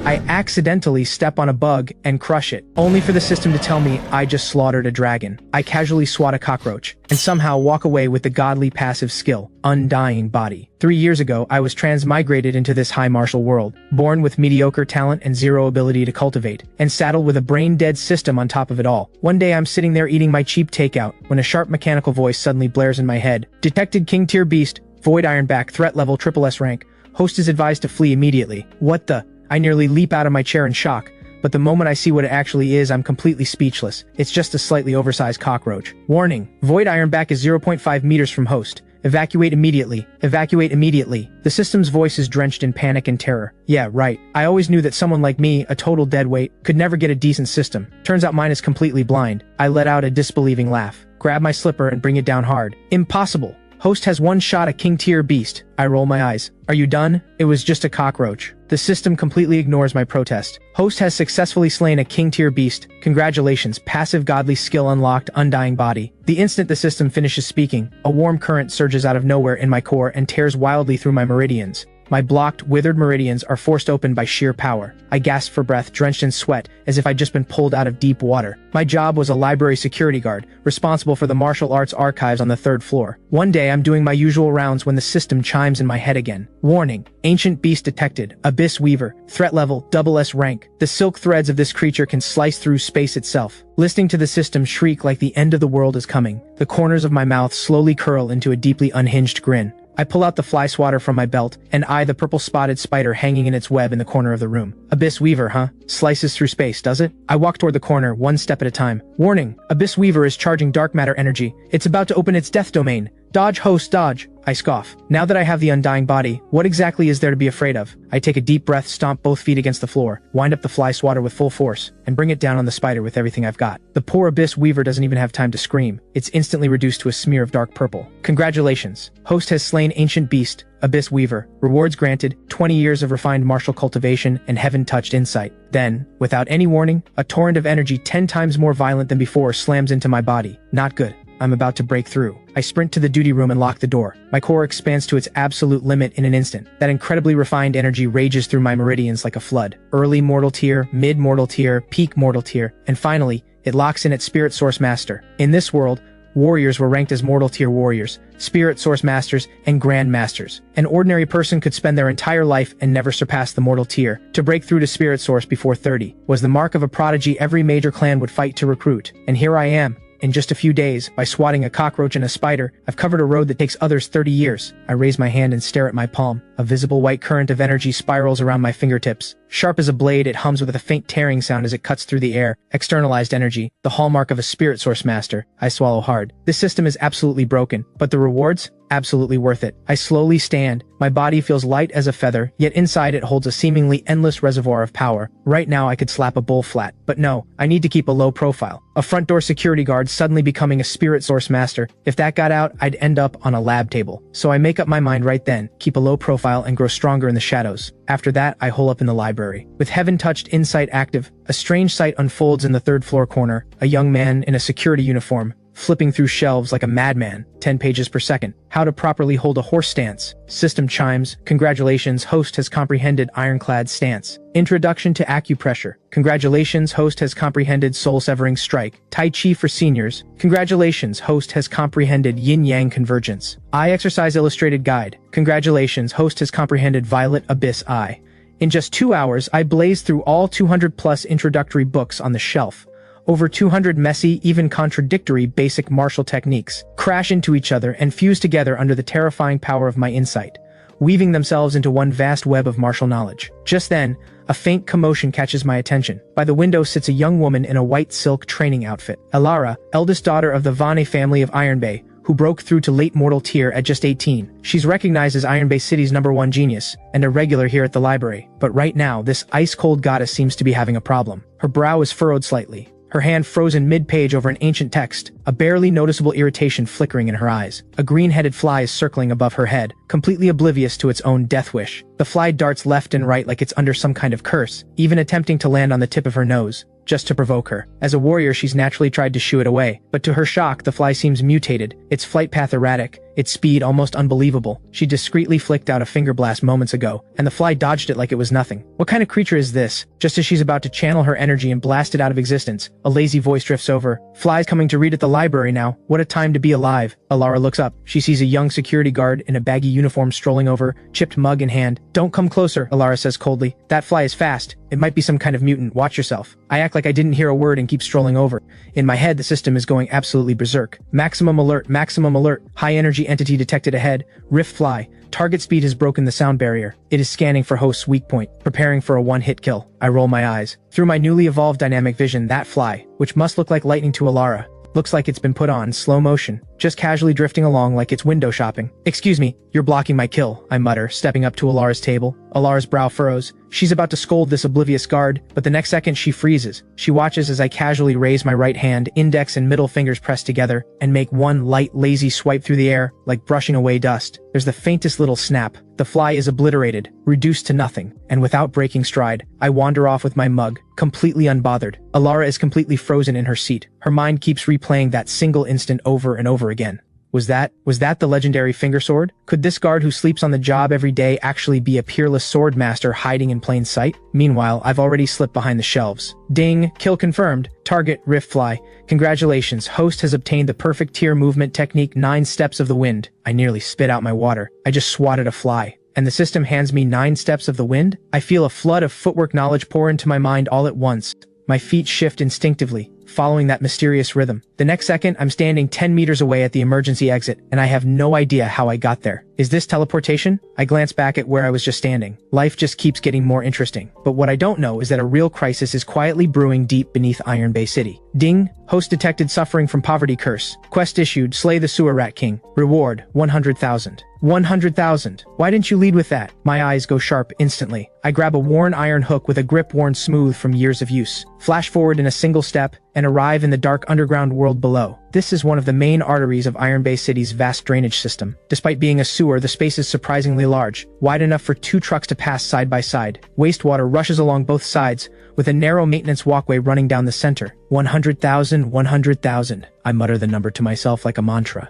I accidentally step on a bug and crush it, only for the system to tell me I just slaughtered a dragon. I casually swat a cockroach, and somehow walk away with the godly passive skill, Undying Body. 3 years ago, I was transmigrated into this high martial world, born with mediocre talent and zero ability to cultivate, and saddled with a brain-dead system on top of it all. One day I'm sitting there eating my cheap takeout, when a sharp mechanical voice suddenly blares in my head. Detected King Tier Beast, Void Ironback, threat level SSS rank. Host is advised to flee immediately. What the? I nearly leap out of my chair in shock, but the moment I see what it actually is, I'm completely speechless. It's just a slightly oversized cockroach. Warning, Void Ironback is 0.5 meters from host. Evacuate immediately. Evacuate immediately. The system's voice is drenched in panic and terror. Yeah, right. I always knew that someone like me, a total deadweight, could never get a decent system. Turns out mine is completely blind. I let out a disbelieving laugh. Grab my slipper and bring it down hard. Impossible. Host has one shot at King Tier Beast. I roll my eyes. Are you done? It was just a cockroach. The system completely ignores my protest. Host has successfully slain a King Tier Beast. Congratulations, passive godly skill unlocked, Undying Body. The instant the system finishes speaking, a warm current surges out of nowhere in my core and tears wildly through my meridians. My blocked, withered meridians are forced open by sheer power. I gasp for breath, drenched in sweat, as if I'd just been pulled out of deep water. My job was a library security guard, responsible for the martial arts archives on the 3rd floor. One day I'm doing my usual rounds when the system chimes in my head again. Warning, ancient beast detected, Abyss Weaver, threat level, SSS rank. The silk threads of this creature can slice through space itself. Listening to the system shriek like the end of the world is coming, the corners of my mouth slowly curl into a deeply unhinged grin. I pull out the fly swatter from my belt and eye the purple spotted spider hanging in its web in the corner of the room. Abyss Weaver, huh? Slices through space, does it? I walk toward the corner, one step at a time. Warning, Abyss Weaver is charging dark matter energy. It's about to open its death domain. Dodge, host, dodge. I scoff. Now that I have the Undying Body, what exactly is there to be afraid of? I take a deep breath, stomp both feet against the floor, wind up the fly swatter with full force, and bring it down on the spider with everything I've got. The poor Abyss Weaver doesn't even have time to scream. It's instantly reduced to a smear of dark purple. Congratulations. Host has slain ancient beast, Abyss Weaver. Rewards granted, 20 years of refined martial cultivation and heaven-touched insight. Then, without any warning, a torrent of energy 10 times more violent than before slams into my body. Not good. I'm about to break through. I sprint to the duty room and lock the door. My core expands to its absolute limit in an instant. That incredibly refined energy rages through my meridians like a flood. Early mortal tier, mid-mortal tier, peak mortal tier, and finally, it locks in at Spirit Source Master. In this world, warriors were ranked as mortal tier warriors, Spirit Source Masters, and Grand Masters. An ordinary person could spend their entire life and never surpass the mortal tier. To break through to Spirit Source before 30 was the mark of a prodigy every major clan would fight to recruit. And here I am. In just a few days, by swatting a cockroach and a spider, I've covered a road that takes others 30 years. I raise my hand and stare at my palm. A visible white current of energy spirals around my fingertips. Sharp as a blade, it hums with a faint tearing sound as it cuts through the air. Externalized energy, the hallmark of a Spirit Source Master. I swallow hard. This system is absolutely broken, but the rewards? Absolutely worth it. I slowly stand. My body feels light as a feather, yet inside it holds a seemingly endless reservoir of power. Right now I could slap a bull flat, but no, I need to keep a low profile. A front door security guard suddenly becoming a Spirit Source Master. If that got out, I'd end up on a lab table. So I make up my mind right then, keep a low profile and grow stronger in the shadows. After that, I hole up in the library. With heaven-touched insight active, a strange sight unfolds in the 3rd floor corner. A young man in a security uniform, flipping through shelves like a madman, 10 pages per second. How to properly hold a horse stance. System chimes. Congratulations, host has comprehended ironclad stance. Introduction to acupressure. Congratulations, host has comprehended soul-severing strike. Tai Chi for seniors. Congratulations, host has comprehended yin-yang convergence. Eye exercise illustrated guide. Congratulations, host has comprehended violet abyss eye. In just 2 hours, I blazed through all 200+ introductory books on the shelf. Over 200 messy, even contradictory basic martial techniques crash into each other and fuse together under the terrifying power of my insight, weaving themselves into one vast web of martial knowledge. Just then, a faint commotion catches my attention. By the window sits a young woman in a white silk training outfit. Elara, eldest daughter of the Vane family of Iron Bay, who broke through to late mortal tier at just 18. She's recognized as Iron Bay City's #1 genius, and a regular here at the library. But right now, this ice-cold goddess seems to be having a problem. Her brow is furrowed slightly, her hand frozen mid-page over an ancient text, a barely noticeable irritation flickering in her eyes. A green-headed fly is circling above her head, completely oblivious to its own death wish. The fly darts left and right like it's under some kind of curse, even attempting to land on the tip of her nose, just to provoke her. As a warrior, she's naturally tried to shoo it away, but to her shock, the fly seems mutated, its flight path erratic, its speed almost unbelievable. She discreetly flicked out a finger blast moments ago, and the fly dodged it like it was nothing. What kind of creature is this? Just as she's about to channel her energy and blast it out of existence, a lazy voice drifts over. Flies coming to read at the library now. What a time to be alive. Alara looks up. She sees a young security guard in a baggy uniform strolling over, chipped mug in hand. Don't come closer, Alara says coldly. That fly is fast. It might be some kind of mutant. Watch yourself. I act like I didn't hear a word and keep strolling over. In my head, the system is going absolutely berserk. Maximum alert, maximum alert. High energy entity detected ahead. Rift fly. Target speed has broken the sound barrier. It is scanning for host's weak point, preparing for a one-hit kill. I roll my eyes. Through my newly evolved dynamic vision, that fly, which must look like lightning to Alara, looks like it's been put on slow motion, just casually drifting along like it's window shopping. Excuse me, you're blocking my kill, I mutter, stepping up to Alara's table. Alara's brow furrows. She's about to scold this oblivious guard, but the next second she freezes. She watches as I casually raise my right hand, index and middle fingers pressed together, and make one light, lazy swipe through the air, like brushing away dust. There's the faintest little snap. The fly is obliterated, reduced to nothing, and without breaking stride, I wander off with my mug, completely unbothered. Alara is completely frozen in her seat. Her mind keeps replaying that single instant over and over again. Was that the legendary finger sword? Could this guard who sleeps on the job every day actually be a peerless sword master hiding in plain sight? Meanwhile, I've already slipped behind the shelves. Ding, kill confirmed. Target, rift fly. Congratulations, host has obtained the perfect tier movement technique 9 steps of the wind. I nearly spit out my water. I just swatted a fly. And the system hands me 9 steps of the wind? I feel a flood of footwork knowledge pour into my mind all at once. My feet shift instinctively, following that mysterious rhythm. The next second, I'm standing 10 meters away at the emergency exit, and I have no idea how I got there. Is this teleportation? I glance back at where I was just standing. Life just keeps getting more interesting. But what I don't know is that a real crisis is quietly brewing deep beneath IronBay City. Ding! Host detected suffering from poverty curse. Quest issued, slay the sewer rat king. Reward, 100,000. 100,000. Why didn't you lead with that? My eyes go sharp instantly. I grab a worn iron hook with a grip worn smooth from years of use. Flash forward in a single step, and arrive in the dark underground world below. This is one of the main arteries of IronBay City's vast drainage system. Despite being a sewer, the space is surprisingly large, wide enough for 2 trucks to pass side by side. Wastewater rushes along both sides, with a narrow maintenance walkway running down the center. 100,000, 100,000. I mutter the number to myself like a mantra,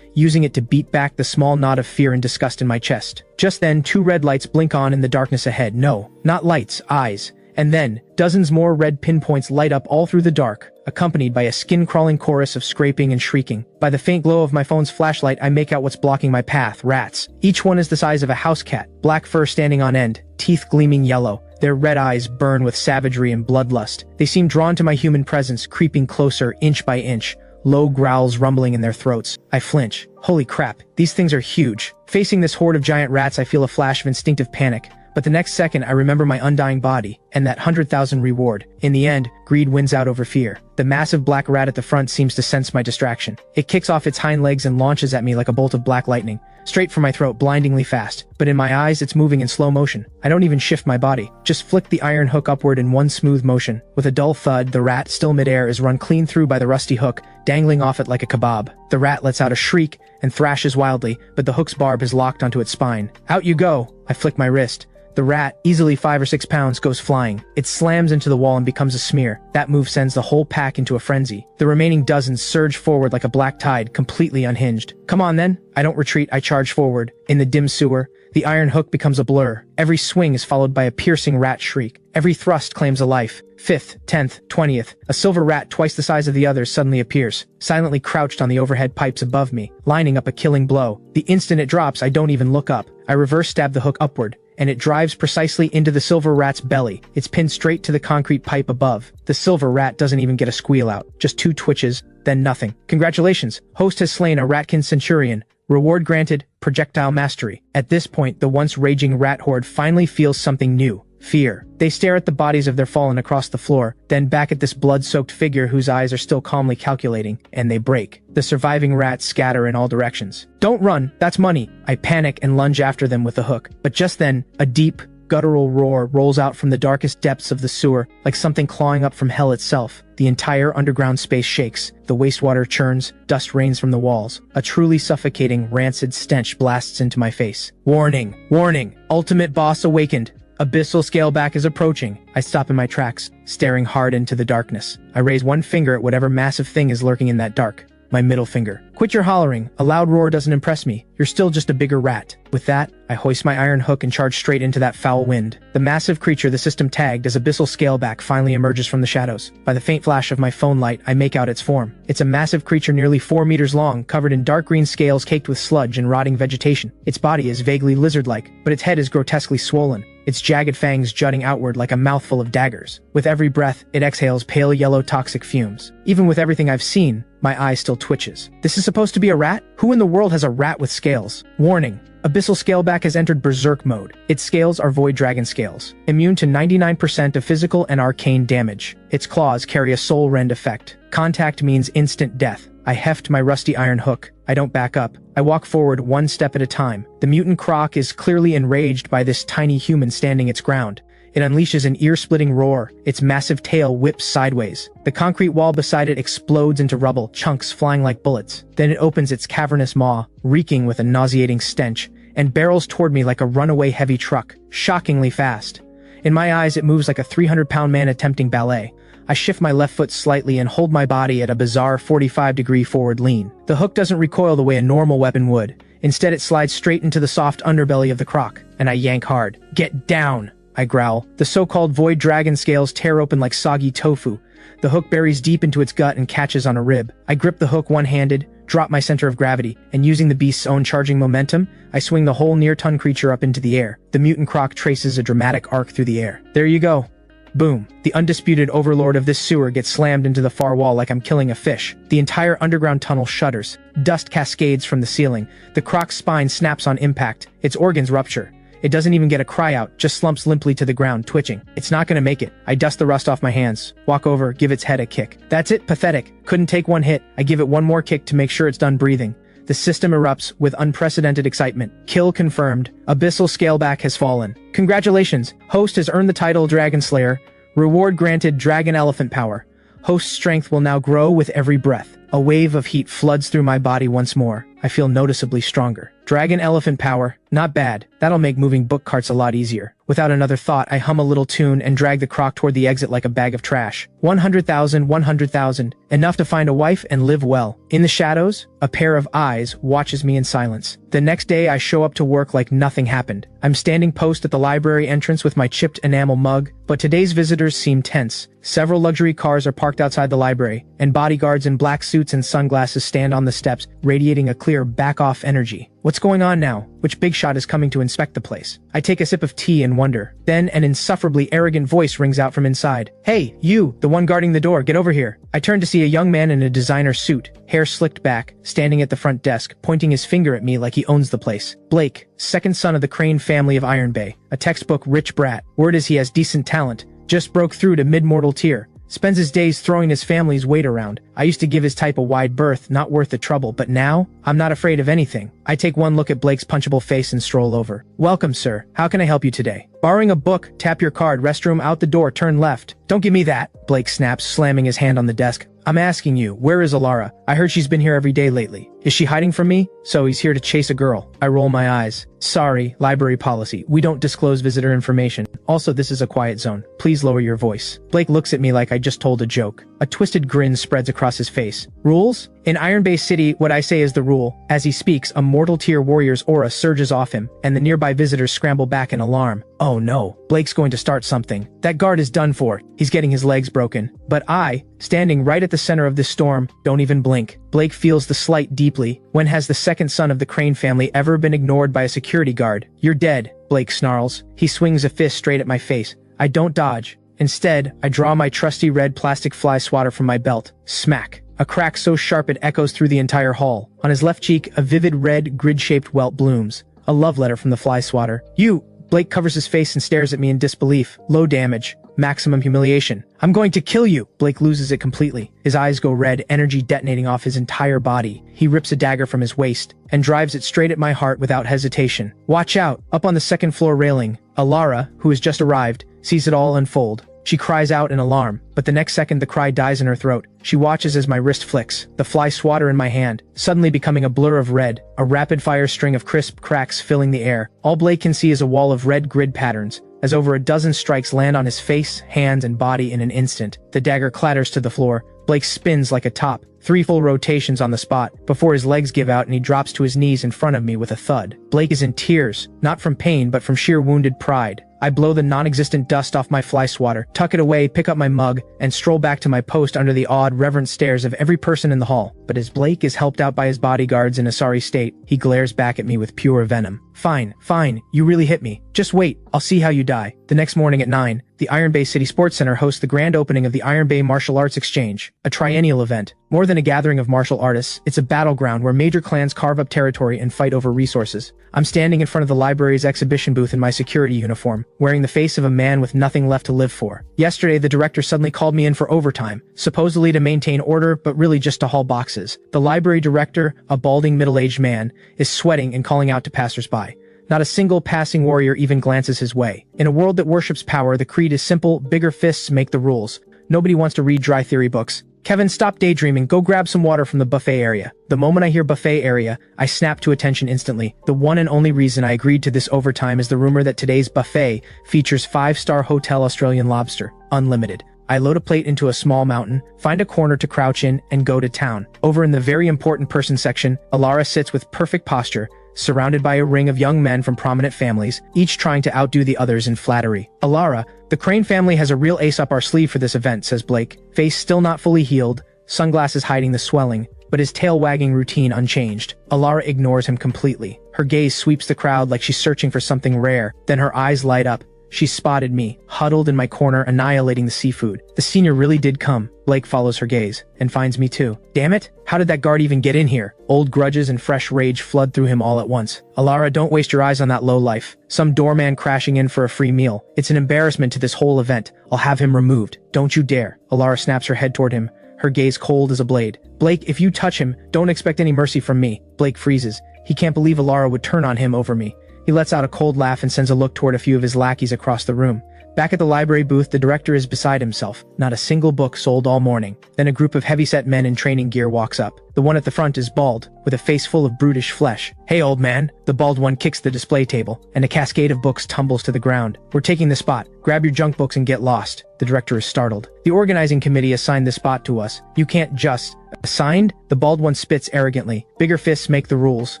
using it to beat back the small knot of fear and disgust in my chest. Just then, 2 red lights blink on in the darkness ahead. No, not lights, eyes. And then, dozens more red pinpoints light up all through the dark, accompanied by a skin-crawling chorus of scraping and shrieking. By the faint glow of my phone's flashlight, I make out what's blocking my path. Rats. Each one is the size of a house cat, black fur standing on end, teeth gleaming yellow. Their red eyes burn with savagery and bloodlust. They seem drawn to my human presence, creeping closer inch by inch, low growls rumbling in their throats. I flinch. Holy crap, these things are huge. Facing this horde of giant rats, I feel a flash of instinctive panic. But the next second, I remember my undying body, and that 100,000 reward. In the end, greed wins out over fear. The massive black rat at the front seems to sense my distraction. It kicks off its hind legs and launches at me like a bolt of black lightning, straight for my throat, blindingly fast. But in my eyes, it's moving in slow motion. I don't even shift my body, just flick the iron hook upward in one smooth motion. With a dull thud, the rat, still midair, is run clean through by the rusty hook, dangling off it like a kebab. The rat lets out a shriek and thrashes wildly, but the hook's barb is locked onto its spine. Out you go! I flick my wrist. The rat, easily 5 or 6 pounds, goes flying. It slams into the wall and becomes a smear. That move sends the whole pack into a frenzy. The remaining dozens surge forward like a black tide, completely unhinged. Come on then. I don't retreat, I charge forward. In the dim sewer, the iron hook becomes a blur. Every swing is followed by a piercing rat shriek. Every thrust claims a life. 5th, 10th, 20th. A silver rat twice the size of the others suddenly appears, silently crouched on the overhead pipes above me, lining up a killing blow. The instant it drops, I don't even look up. I reverse stab the hook upward, and it drives precisely into the silver rat's belly. It's pinned straight to the concrete pipe above. The silver rat doesn't even get a squeal out. Just 2 twitches, then nothing. Congratulations, host has slain a ratkin centurion. Reward granted, projectile mastery. At this point, the once raging rat horde finally feels something new. Fear. They stare at the bodies of their fallen across the floor, then back at this blood-soaked figure whose eyes are still calmly calculating, and they break. The surviving rats scatter in all directions. Don't run, that's money. I panic and lunge after them with the hook. But just then, a deep, guttural roar rolls out from the darkest depths of the sewer, like something clawing up from hell itself. The entire underground space shakes, the wastewater churns, dust rains from the walls. A truly suffocating, rancid stench blasts into my face. Warning! Warning! Ultimate boss awakened! Abyssal scaleback is approaching. I stop in my tracks, staring hard into the darkness. I raise one finger at whatever massive thing is lurking in that dark, my middle finger. Quit your hollering. A loud roar doesn't impress me. You're still just a bigger rat. With that, I hoist my iron hook and charge straight into that foul wind. The massive creature the system tagged as 𝙎𝙎𝘼𝙎𝙎 finally emerges from the shadows. By the faint flash of my phone light, I make out its form. It's a massive creature nearly 4 meters long, covered in dark green scales caked with sludge and rotting vegetation. Its body is vaguely lizard-like, but its head is grotesquely swollen, its jagged fangs jutting outward like a mouthful of daggers. With every breath, it exhales pale yellow toxic fumes. Even with everything I've seen, my eye still twitches. This is supposed to be a rat? Who in the world has a rat with scales? Warning. 𝙎𝙎𝘼𝙎𝙎 has entered berserk mode. Its scales are void dragon scales, immune to 99% of physical and arcane damage. Its claws carry a soul rend effect. Contact means instant death. I heft my rusty iron hook. I don't back up. I walk forward one step at a time. The mutant croc is clearly enraged by this tiny human standing its ground. It unleashes an ear-splitting roar. Its massive tail whips sideways. The concrete wall beside it explodes into rubble, chunks flying like bullets. Then it opens its cavernous maw, reeking with a nauseating stench, and barrels toward me like a runaway heavy truck, shockingly fast. In my eyes, it moves like a 300-pound man attempting ballet. I shift my left foot slightly and hold my body at a bizarre 45-degree forward lean. The hook doesn't recoil the way a normal weapon would. Instead, it slides straight into the soft underbelly of the croc, and I yank hard. "Get down!" I growl. The so-called void dragon scales tear open like soggy tofu. The hook buries deep into its gut and catches on a rib. I grip the hook one-handed, drop my center of gravity, and using the beast's own charging momentum, I swing the whole near-ton creature up into the air. The mutant croc traces a dramatic arc through the air. There you go. Boom. The undisputed overlord of this sewer gets slammed into the far wall like I'm killing a fish. The entire underground tunnel shudders. Dust cascades from the ceiling. The croc's spine snaps on impact. Its organs rupture. It doesn't even get a cry out, just slumps limply to the ground, twitching. It's not gonna make it. I dust the rust off my hands, walk over, give its head a kick. That's it, pathetic. Couldn't take one hit. I give it one more kick to make sure it's done breathing. The system erupts with unprecedented excitement. Kill confirmed. 𝙎𝙎𝘼𝙎𝙎 has fallen. Congratulations. Host has earned the title Dragon Slayer. Reward granted Dragon Elephant Power. Host's strength will now grow with every breath. A wave of heat floods through my body once more. I feel noticeably stronger. Dragon Elephant Power. Not bad. That'll make moving book carts a lot easier. Without another thought, I hum a little tune and drag the croc toward the exit like a bag of trash. 100,000, 100,000. Enough to find a wife and live well. In the shadows, a pair of eyes watches me in silence. The next day, I show up to work like nothing happened. I'm standing post at the library entrance with my chipped enamel mug, but today's visitors seem tense. Several luxury cars are parked outside the library, and bodyguards in black suits and sunglasses stand on the steps, radiating a clear back-off energy. What's going on now? Which big shot is coming to inspect the place? I take a sip of tea and wonder. Then an insufferably arrogant voice rings out from inside. "Hey, you, the one guarding the door, get over here." I turn to see a young man in a designer suit, hair slicked back, standing at the front desk, pointing his finger at me like he owns the place. Blake, second son of the Crane family of Iron Bay, a textbook rich brat. Word is he has decent talent. Just broke through to mid-mortal tier. Spends his days throwing his family's weight around. I used to give his type a wide berth, not worth the trouble, but now, I'm not afraid of anything. I take one look at Blake's punchable face and stroll over. "Welcome, sir. How can I help you today?" "Borrowing a book, tap your card, restroom out the door, turn left." "Don't give me that," Blake snaps, slamming his hand on the desk. "I'm asking you, where is Alara? I heard she's been here every day lately. Is she hiding from me?" "So he's here to chase a girl." I roll my eyes. "Sorry, library policy. We don't disclose visitor information. Also, this is a quiet zone. Please lower your voice." Blake looks at me like I just told a joke. A twisted grin spreads across his face. "Rules? In Iron Bay City, what I say is the rule." As he speaks, a mortal tier warrior's aura surges off him, and the nearby visitors scramble back in alarm. Oh no, Blake's going to start something. That guard is done for. He's getting his legs broken. But I, standing right at the center of this storm, don't even blink. Blake feels the slight deeply. When has the second son of the Crane family ever been ignored by a security guard? "You're dead," Blake snarls. He swings a fist straight at my face. I don't dodge. Instead, I draw my trusty red plastic fly swatter from my belt. Smack. A crack so sharp it echoes through the entire hall. On his left cheek, a vivid red, grid-shaped welt blooms. A love letter from the fly swatter. "You!" Blake covers his face and stares at me in disbelief. Low damage. Maximum humiliation. "I'm going to kill you!" Blake loses it completely. His eyes go red, energy detonating off his entire body. He rips a dagger from his waist and drives it straight at my heart without hesitation. "Watch out!" Up on the second floor railing, Alara, who has just arrived, sees it all unfold. She cries out in alarm, but the next second the cry dies in her throat. She watches as my wrist flicks, the fly swatter in my hand, suddenly becoming a blur of red, a rapid-fire string of crisp cracks filling the air. All Blake can see is a wall of red grid patterns, as over a dozen strikes land on his face, hands, and body in an instant. The dagger clatters to the floor. Blake spins like a top, 3 full rotations on the spot, before his legs give out and he drops to his knees in front of me with a thud. Blake is in tears, not from pain but from sheer wounded pride. I blow the non-existent dust off my fly swatter, tuck it away, pick up my mug, and stroll back to my post under the awed, reverent stares of every person in the hall. But as Blake is helped out by his bodyguards in a sorry state, he glares back at me with pure venom. Fine, you really hit me. Just wait, I'll see how you die. The next morning at 9, the Iron Bay City Sports Center hosts the grand opening of the Iron Bay Martial Arts Exchange, a triennial event. More than a gathering of martial artists, it's a battleground where major clans carve up territory and fight over resources. I'm standing in front of the library's exhibition booth in my security uniform, wearing the face of a man with nothing left to live for. Yesterday, the director suddenly called me in for overtime, supposedly to maintain order, but really just to haul boxes. The library director, a balding middle-aged man, is sweating and calling out to passersby. Not a single passing warrior even glances his way. In a world that worships power, the creed is simple: bigger fists make the rules. Nobody wants to read dry theory books. Kevin, stop daydreaming, go grab some water from the buffet area. The moment I hear buffet area, I snap to attention instantly. The one and only reason I agreed to this overtime is the rumor that today's buffet features 5-star hotel Australian lobster, unlimited. I load a plate into a small mountain, find a corner to crouch in, and go to town. Over in the very important person section, Alara sits with perfect posture, surrounded by a ring of young men from prominent families, each trying to outdo the others in flattery. Alara, the Crane family has a real ace up our sleeve for this event, says Blake, face still not fully healed, sunglasses hiding the swelling, but his tail-wagging routine unchanged. Alara ignores him completely. Her gaze sweeps the crowd like she's searching for something rare, then her eyes light up. She spotted me, huddled in my corner, annihilating the seafood. The senior really did come. Blake follows her gaze, and finds me too. Damn it! How did that guard even get in here? Old grudges and fresh rage flood through him all at once. Alara, don't waste your eyes on that lowlife. Some doorman crashing in for a free meal. It's an embarrassment to this whole event. I'll have him removed. Don't you dare. Alara snaps her head toward him, her gaze cold as a blade. Blake, if you touch him, don't expect any mercy from me. Blake freezes. He can't believe Alara would turn on him over me. He lets out a cold laugh and sends a look toward a few of his lackeys across the room. Back at the library booth, the director is beside himself. Not a single book sold all morning. Then a group of heavy-set men in training gear walks up. The one at the front is bald, with a face full of brutish flesh. Hey, old man. The bald one kicks the display table, and a cascade of books tumbles to the ground. We're taking the spot. Grab your junk books and get lost. The director is startled. The organizing committee assigned the spot to us. You can't just... Assigned? The bald one spits arrogantly. Bigger fists make the rules.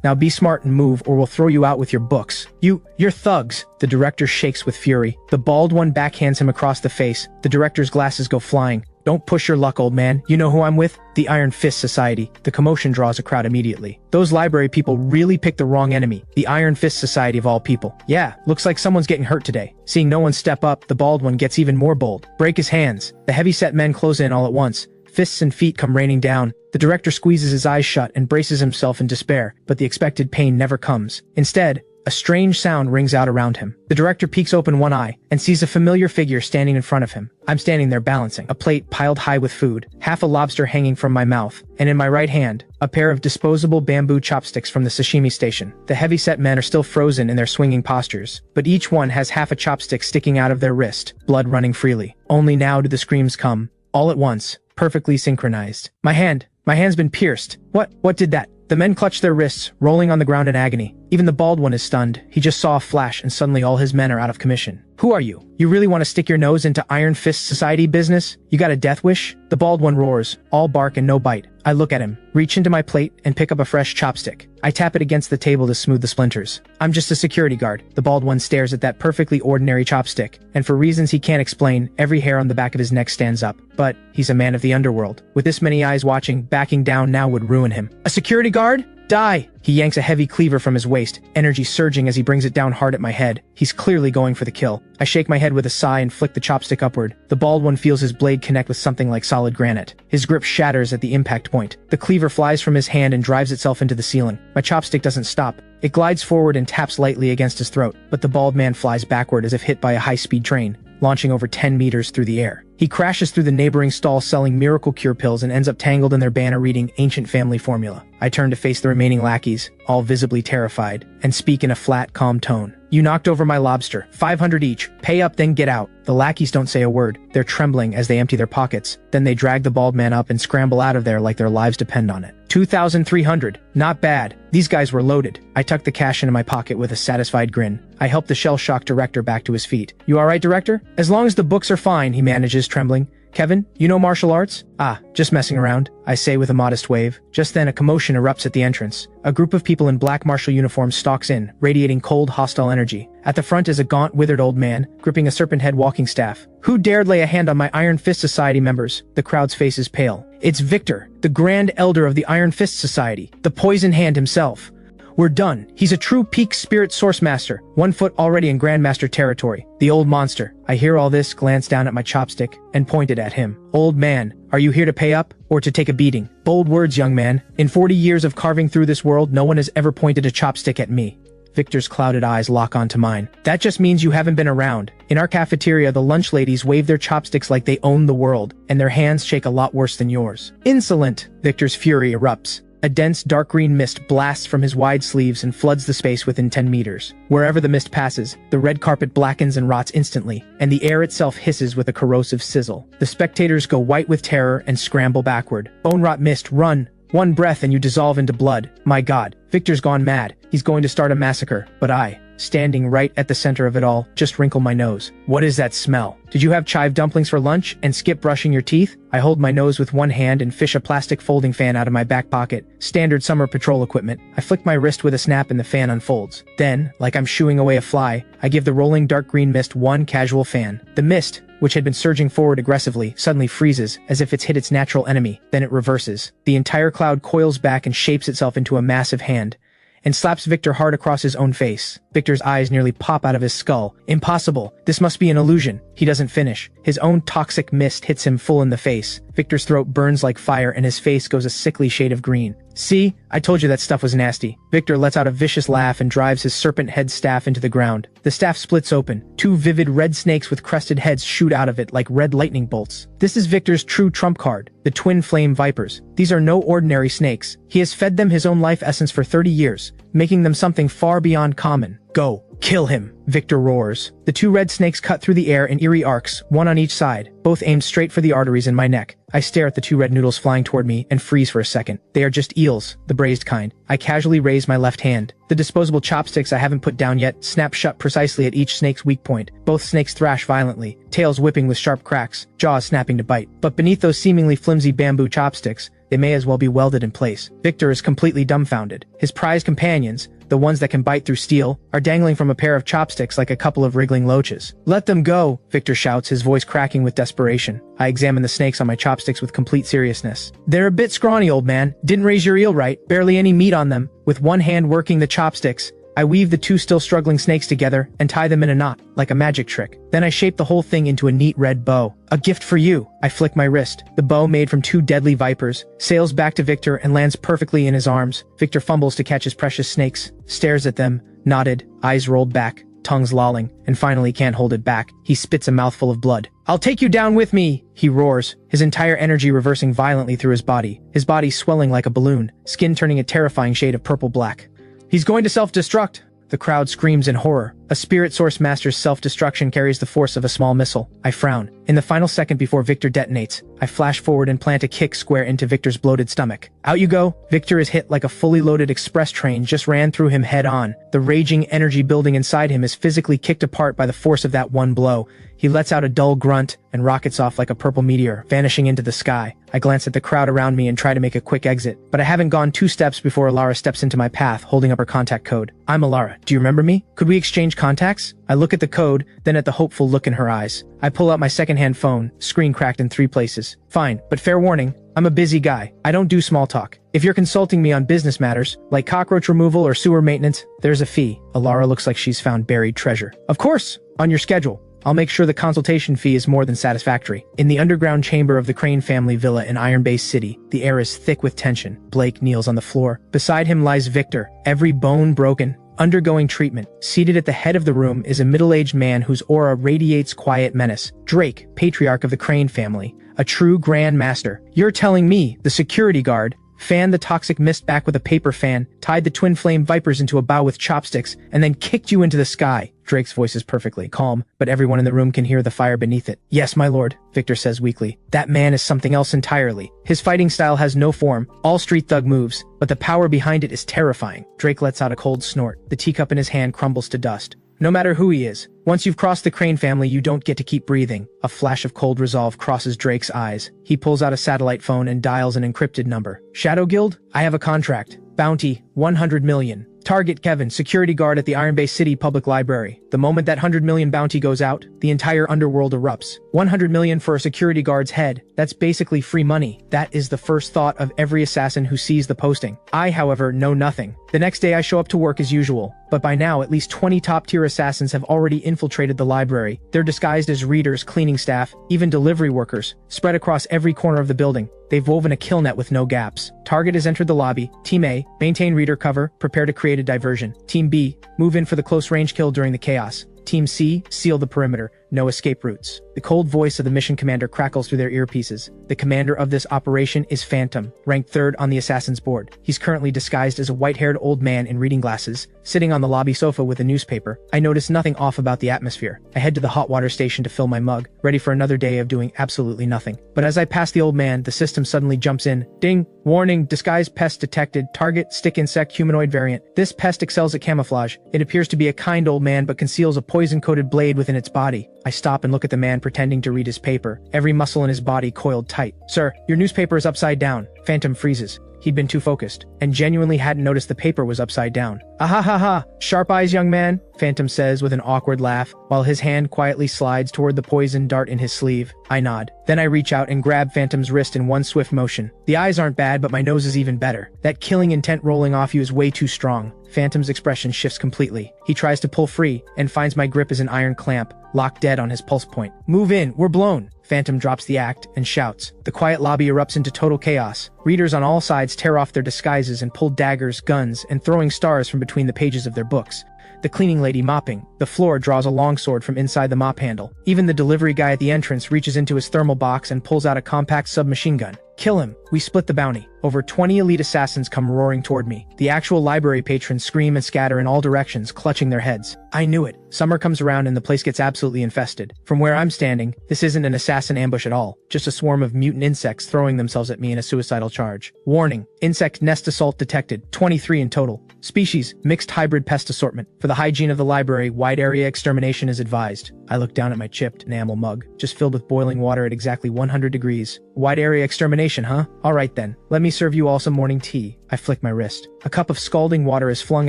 Now be smart and move, or we'll throw you out with your books. You're thugs. The director shakes with fury. The bald one backhands him across the face. The director's glasses go flying. Don't push your luck, old man. You know who I'm with? The Iron Fist Society. The commotion draws a crowd immediately. Those library people really picked the wrong enemy. The Iron Fist Society of all people. Yeah, looks like someone's getting hurt today. Seeing no one step up, the bald one gets even more bold. Break his hands. The heavy-set men close in all at once. Fists and feet come raining down. The director squeezes his eyes shut and braces himself in despair, but the expected pain never comes. Instead, a strange sound rings out around him. The director peeks open one eye and sees a familiar figure standing in front of him. I'm standing there balancing a plate piled high with food, half a lobster hanging from my mouth, and in my right hand, a pair of disposable bamboo chopsticks from the sashimi station. The heavy-set men are still frozen in their swinging postures, but each one has half a chopstick sticking out of their wrist, blood running freely. Only now do the screams come, all at once, perfectly synchronized. My hand's been pierced. What did that? The men clutch their wrists, rolling on the ground in agony. Even the bald one is stunned. He just saw a flash and suddenly all his men are out of commission. Who are you? You really want to stick your nose into Iron Fist Society business? You got a death wish? The bald one roars, all bark and no bite. I look at him, reach into my plate, and pick up a fresh chopstick. I tap it against the table to smooth the splinters. I'm just a security guard. The bald one stares at that perfectly ordinary chopstick, and for reasons he can't explain, every hair on the back of his neck stands up. But he's a man of the underworld. With this many eyes watching, backing down now would ruin him. A security guard? Die! He yanks a heavy cleaver from his waist, energy surging as he brings it down hard at my head. He's clearly going for the kill. I shake my head with a sigh and flick the chopstick upward. The bald one feels his blade connect with something like solid granite. His grip shatters at the impact point. The cleaver flies from his hand and drives itself into the ceiling. My chopstick doesn't stop. It glides forward and taps lightly against his throat, but the bald man flies backward as if hit by a high-speed train, launching over 10 meters through the air. He crashes through the neighboring stall selling miracle cure pills and ends up tangled in their banner reading Ancient Family Formula. I turn to face the remaining lackeys, all visibly terrified, and speak in a flat, calm tone. You knocked over my lobster. 500 each. Pay up, then get out. The lackeys don't say a word. They're trembling as they empty their pockets. Then they drag the bald man up and scramble out of there like their lives depend on it. 2,300. Not bad. These guys were loaded. I tucked the cash into my pocket with a satisfied grin. I helped the shell-shocked director back to his feet. You alright, director? As long as the books are fine, he manages, trembling. Kevin, you know martial arts? Ah, just messing around, I say with a modest wave. Just then a commotion erupts at the entrance. A group of people in black martial uniforms stalks in, radiating cold, hostile energy. At the front is a gaunt, withered old man, gripping a serpent head walking staff. Who dared lay a hand on my Iron Fist Society members? The crowd's face is pale. It's Victor, the Grand Elder of the Iron Fist Society, the Poison Hand himself. We're done. He's a true peak spirit source master, 1 foot already in Grandmaster territory. The old monster. I hear all this, glance down at my chopstick, and pointed at him. Old man, are you here to pay up, or to take a beating? Bold words, young man. In 40 years of carving through this world, no one has ever pointed a chopstick at me. Victor's clouded eyes lock onto mine. That just means you haven't been around. In our cafeteria, the lunch ladies wave their chopsticks like they own the world, and their hands shake a lot worse than yours. Insolent! Victor's fury erupts. A dense dark green mist blasts from his wide sleeves and floods the space within 10 meters. Wherever the mist passes, the red carpet blackens and rots instantly, and the air itself hisses with a corrosive sizzle. The spectators go white with terror and scramble backward. Bone rot mist, run! One breath and you dissolve into blood. My God, Victor's gone mad. He's going to start a massacre. But I, standing right at the center of it all, just wrinkle my nose. What is that smell? Did you have chive dumplings for lunch and skip brushing your teeth? I hold my nose with one hand and fish a plastic folding fan out of my back pocket. Standard summer patrol equipment. I flick my wrist with a snap and the fan unfolds. Then, like I'm shooing away a fly, I give the rolling dark green mist one casual fan. The mist, which had been surging forward aggressively, suddenly freezes, as if it's hit its natural enemy. Then it reverses. The entire cloud coils back and shapes itself into a massive hand, and slaps Victor hard across his own face. Victor's eyes nearly pop out of his skull. Impossible. This must be an illusion. He doesn't finish. His own toxic mist hits him full in the face. Victor's throat burns like fire and his face goes a sickly shade of green. See? I told you that stuff was nasty. Victor lets out a vicious laugh and drives his serpent head staff into the ground. The staff splits open. 2 vivid red snakes with crested heads shoot out of it like red lightning bolts. This is Victor's true trump card, the twin flame vipers. These are no ordinary snakes. He has fed them his own life essence for 30 years, making them something far beyond common. Go. Kill him, Victor roars. The 2 red snakes cut through the air in eerie arcs, one on each side, both aimed straight for the arteries in my neck. I stare at the 2 red noodles flying toward me and freeze for a second. They are just eels, the braised kind. I casually raise my left hand. The disposable chopsticks I haven't put down yet snap shut precisely at each snake's weak point. Both snakes thrash violently, tails whipping with sharp cracks, jaws snapping to bite. But beneath those seemingly flimsy bamboo chopsticks, they may as well be welded in place. Victor is completely dumbfounded. His prized companions, the ones that can bite through steel, are dangling from a pair of chopsticks like a couple of wriggling loaches. Let them go, Victor shouts, his voice cracking with desperation. I examine the snakes on my chopsticks with complete seriousness. They're a bit scrawny, old man. Didn't raise your eel right, barely any meat on them. With one hand working the chopsticks, I weave the 2 still struggling snakes together and tie them in a knot, like a magic trick. Then I shape the whole thing into a neat red bow. A gift for you. I flick my wrist. The bow, made from 2 deadly vipers, sails back to Victor and lands perfectly in his arms. Victor fumbles to catch his precious snakes, stares at them, nodded, eyes rolled back, tongues lolling, and finally can't hold it back. He spits a mouthful of blood. I'll take you down with me, he roars, his entire energy reversing violently through his body swelling like a balloon, skin turning a terrifying shade of purple-black. He's going to self-destruct. The crowd screams in horror. A spirit source master's self-destruction carries the force of a small missile. I frown. In the final second before Victor detonates, I flash forward and plant a kick square into Victor's bloated stomach. Out you go. Victor is hit like a fully loaded express train just ran through him head on. The raging energy building inside him is physically kicked apart by the force of that one blow. He lets out a dull grunt and rockets off like a purple meteor, vanishing into the sky. I glance at the crowd around me and try to make a quick exit, but I haven't gone 2 steps before Alara steps into my path, holding up her contact code. I'm Alara. Do you remember me? Could we exchange contacts? I look at the code, then at the hopeful look in her eyes. I pull out my secondhand phone, screen cracked in 3 places. Fine, but fair warning, I'm a busy guy. I don't do small talk. If you're consulting me on business matters, like cockroach removal or sewer maintenance, there's a fee. Alara looks like she's found buried treasure. Of course, on your schedule. I'll make sure the consultation fee is more than satisfactory. In the underground chamber of the Crane family villa in Iron Base City, the air is thick with tension. Blake kneels on the floor. Beside him lies Victor, every bone broken, undergoing treatment. Seated at the head of the room is a middle-aged man whose aura radiates quiet menace. Drake, patriarch of the Crane family, a true Grand Master. You're telling me the security guard fanned the toxic mist back with a paper fan, tied the twin flame vipers into a bow with chopsticks, and then kicked you into the sky. Drake's voice is perfectly calm, but everyone in the room can hear the fire beneath it. Yes, my lord, Victor says weakly. That man is something else entirely. His fighting style has no form, all street thug moves, but the power behind it is terrifying. Drake lets out a cold snort. The teacup in his hand crumbles to dust. No matter who he is, once you've crossed the Crane family, you don't get to keep breathing. A flash of cold resolve crosses Drake's eyes. He pulls out a satellite phone and dials an encrypted number. Shadow Guild? I have a contract. Bounty, 100 million. Target Kevin, security guard at the Iron Bay City Public Library. The moment that 100 million bounty goes out, the entire underworld erupts. 100 million for a security guard's head. That's basically free money. That is the first thought of every assassin who sees the posting. I, however, know nothing. The next day I show up to work as usual, but by now at least 20 top-tier assassins have already infiltrated the library. They're disguised as readers, cleaning staff, even delivery workers, spread across every corner of the building. They've woven a kill net with no gaps. Target has entered the lobby. Team A, maintain reader cover, prepare to create a diversion. Team B, move in for the close-range kill during the chaos. Team C, seal the perimeter. No escape routes. The cold voice of the mission commander crackles through their earpieces. The commander of this operation is Phantom, ranked 3rd on the assassin's board. He's currently disguised as a white-haired old man in reading glasses, sitting on the lobby sofa with a newspaper. I notice nothing off about the atmosphere. I head to the hot water station to fill my mug, ready for another day of doing absolutely nothing. But as I pass the old man, the system suddenly jumps in. Ding! Warning, disguised pest detected. Target, stick insect humanoid variant. This pest excels at camouflage. It appears to be a kind old man but conceals a poison-coated blade within its body. I stop and look at the man pretending to read his paper, every muscle in his body coiled tight. Sir, your newspaper is upside down. Phantom freezes. He'd been too focused, and genuinely hadn't noticed the paper was upside down. "Ah-ha-ha-ha! Sharp eyes, young man," Phantom says with an awkward laugh, while his hand quietly slides toward the poison dart in his sleeve. I nod. Then I reach out and grab Phantom's wrist in one swift motion. The eyes aren't bad, but my nose is even better. That killing intent rolling off you is way too strong. Phantom's expression shifts completely. He tries to pull free, and finds my grip as an iron clamp, locked dead on his pulse point. "Move in, we're blown!" Phantom drops the act and shouts. The quiet lobby erupts into total chaos. Readers on all sides tear off their disguises and pull daggers, guns, and throwing stars from between the pages of their books. The cleaning lady mopping the floor draws a longsword from inside the mop handle. Even the delivery guy at the entrance reaches into his thermal box and pulls out a compact submachine gun. Kill him. We split the bounty. Over 20 elite assassins come roaring toward me. The actual library patrons scream and scatter in all directions, clutching their heads. I knew it. Summer comes around and the place gets absolutely infested. From where I'm standing, this isn't an assassin ambush at all. Just a swarm of mutant insects throwing themselves at me in a suicidal charge. Warning. Insect nest assault detected. 23 in total. Species, mixed hybrid pest assortment. For the hygiene of the library, wide area extermination is advised. I look down at my chipped enamel mug, just filled with boiling water at exactly 100 degrees. Wide area extermination, huh? Alright then, let me serve you all some morning tea. I flick my wrist. A cup of scalding water is flung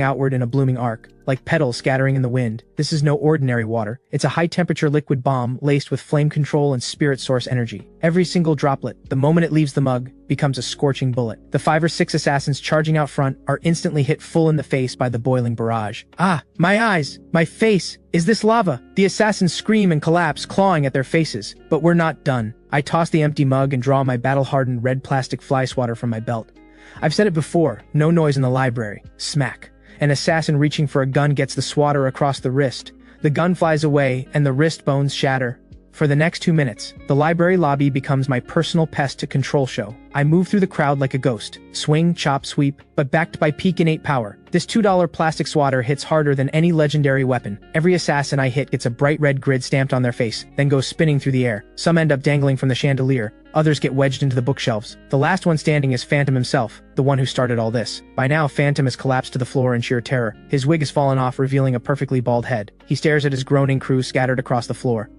outward in a blooming arc, like petals scattering in the wind. This is no ordinary water. It's a high-temperature liquid bomb laced with flame control and spirit source energy. Every single droplet, the moment it leaves the mug, becomes a scorching bullet. The 5 or 6 assassins charging out front are instantly hit full in the face by the boiling barrage. Ah, my eyes! My face! Is this lava? The assassins scream and collapse, clawing at their faces. But we're not done. I toss the empty mug and draw my battle-hardened red plastic fly swatter from my belt. I've said it before, no noise in the library. Smack. An assassin reaching for a gun gets the swatter across the wrist. The gun flies away, and the wrist bones shatter. For the next 2 minutes, the library lobby becomes my personal pest to control show. I move through the crowd like a ghost. Swing, chop, sweep, but backed by peak innate power. This $2 plastic swatter hits harder than any legendary weapon. Every assassin I hit gets a bright red grid stamped on their face, then goes spinning through the air. Some end up dangling from the chandelier. Others get wedged into the bookshelves. The last one standing is Phantom himself, the one who started all this. By now, Phantom has collapsed to the floor in sheer terror. His wig has fallen off, revealing a perfectly bald head. He stares at his groaning crew scattered across the floor.